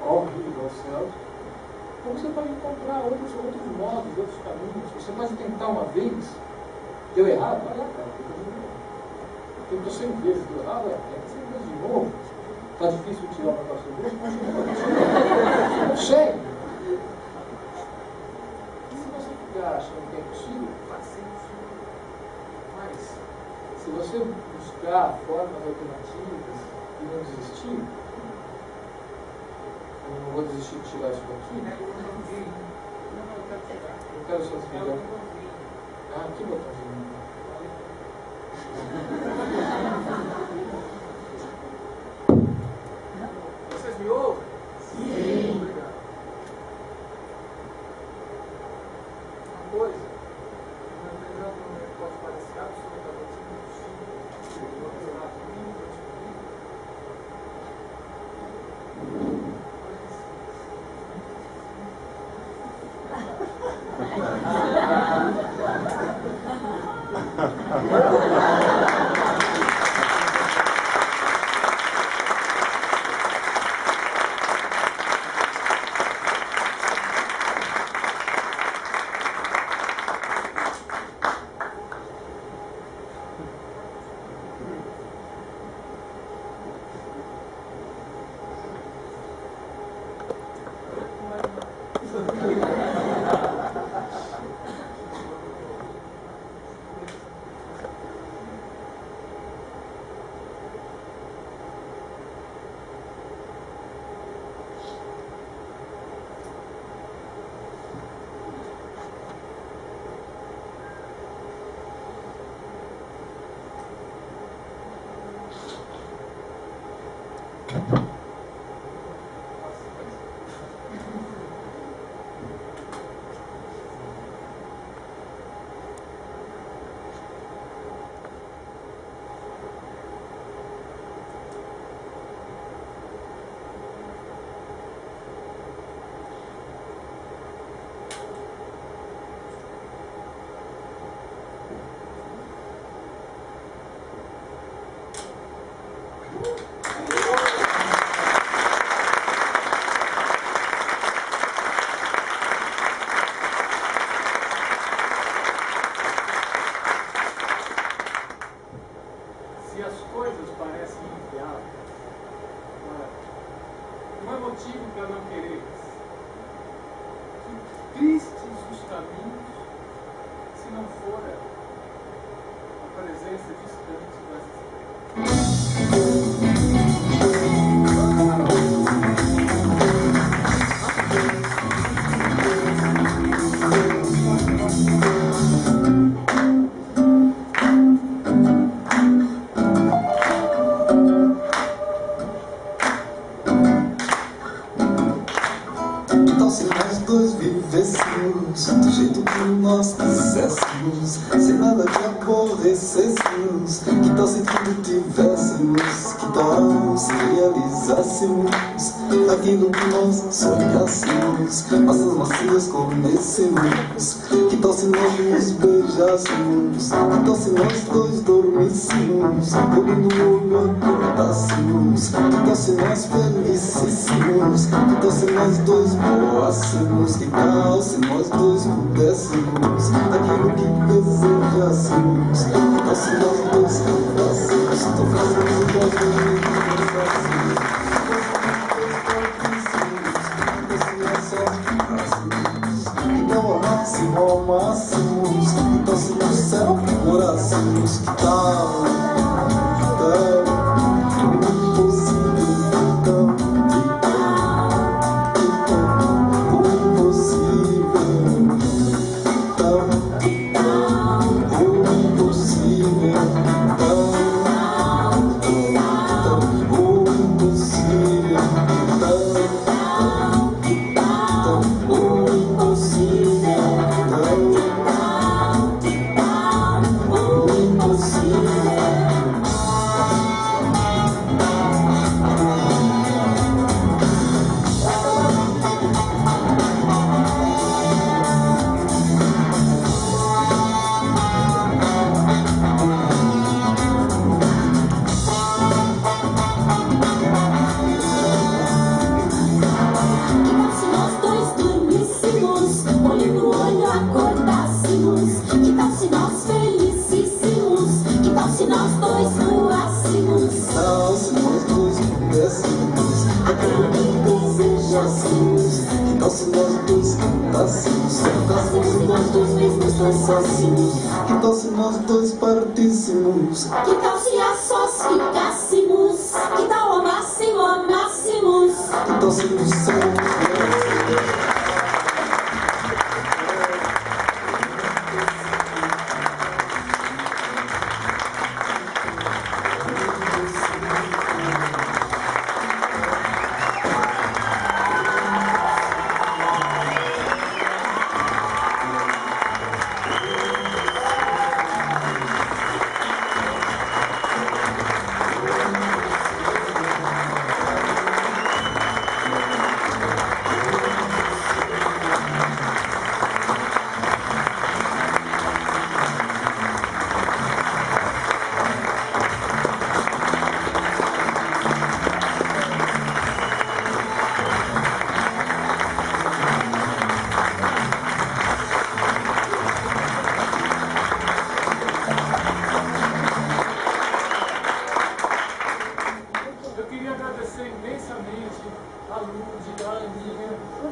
horrível o céu. Ou você pode encontrar outros modos, outros caminhos. Você pode tentar uma vez, deu errado, vai lá, cara. Tentou 100 vezes, deu errado, tenta 100 vezes de novo. Está difícil tirar o negócio do bolso, continua. Consegue. E se você ficar achando que é impossível, faz ser impossível. Mas, se você buscar formas alternativas e não desistir, eu não vou desistir de tirar isso daqui. Eu quero só desligar. Ah, que botãozinho. Vocês me ouvem? Sim. Obrigado. Uma coisa, pode parecer absolutamente impossível. Se as coisas parecem inviáveis, não é motivo para não querer. Que tristes os caminhos, se não for a presença distante das estrelas. Se nós dois vivêssemos do jeito que nós quiséssemos, sem nada que aborrecêssemos, que tal se tudo tivéssemos, que tal se realizássemos aquilo que nós sonhássemos, massas macias comêssemos, que tal se nós nos beijássemos, que tal se nós dois dormíssemos, olho no olho acordássemos, que tal se nós felicíssimos, que tal se nós dois voássemos, que tal se nós dois pudéssemos aquilo que desejássemos, que tal se nós dois cantássemos, tocássemos o bagulho e dançássemos, que tal amássemos, que tal se no céu morássemos, que tal que tal se nós dois cantássemos, tocássemos nós dois mesmos dançássemos, que tal se nós dois partíssemos, que tal se a sós ficássemos, que tal amássemos, que tal se no céu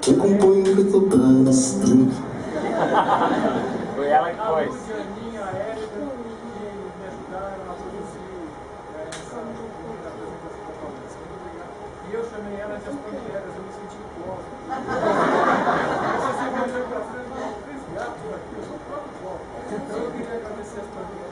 eu componho um Petrobras. Foi ela que foi. A Lucianinha, a Érica, que me ajudaram a produzir essa apresentação da palestra. Muito obrigado. E eu chamei ela de as pandeiras, eu me senti igual. Você se viajou para frente, não, três gatos aqui, eu sou o próprio povo. Então eu queria agradecer as pandeiras.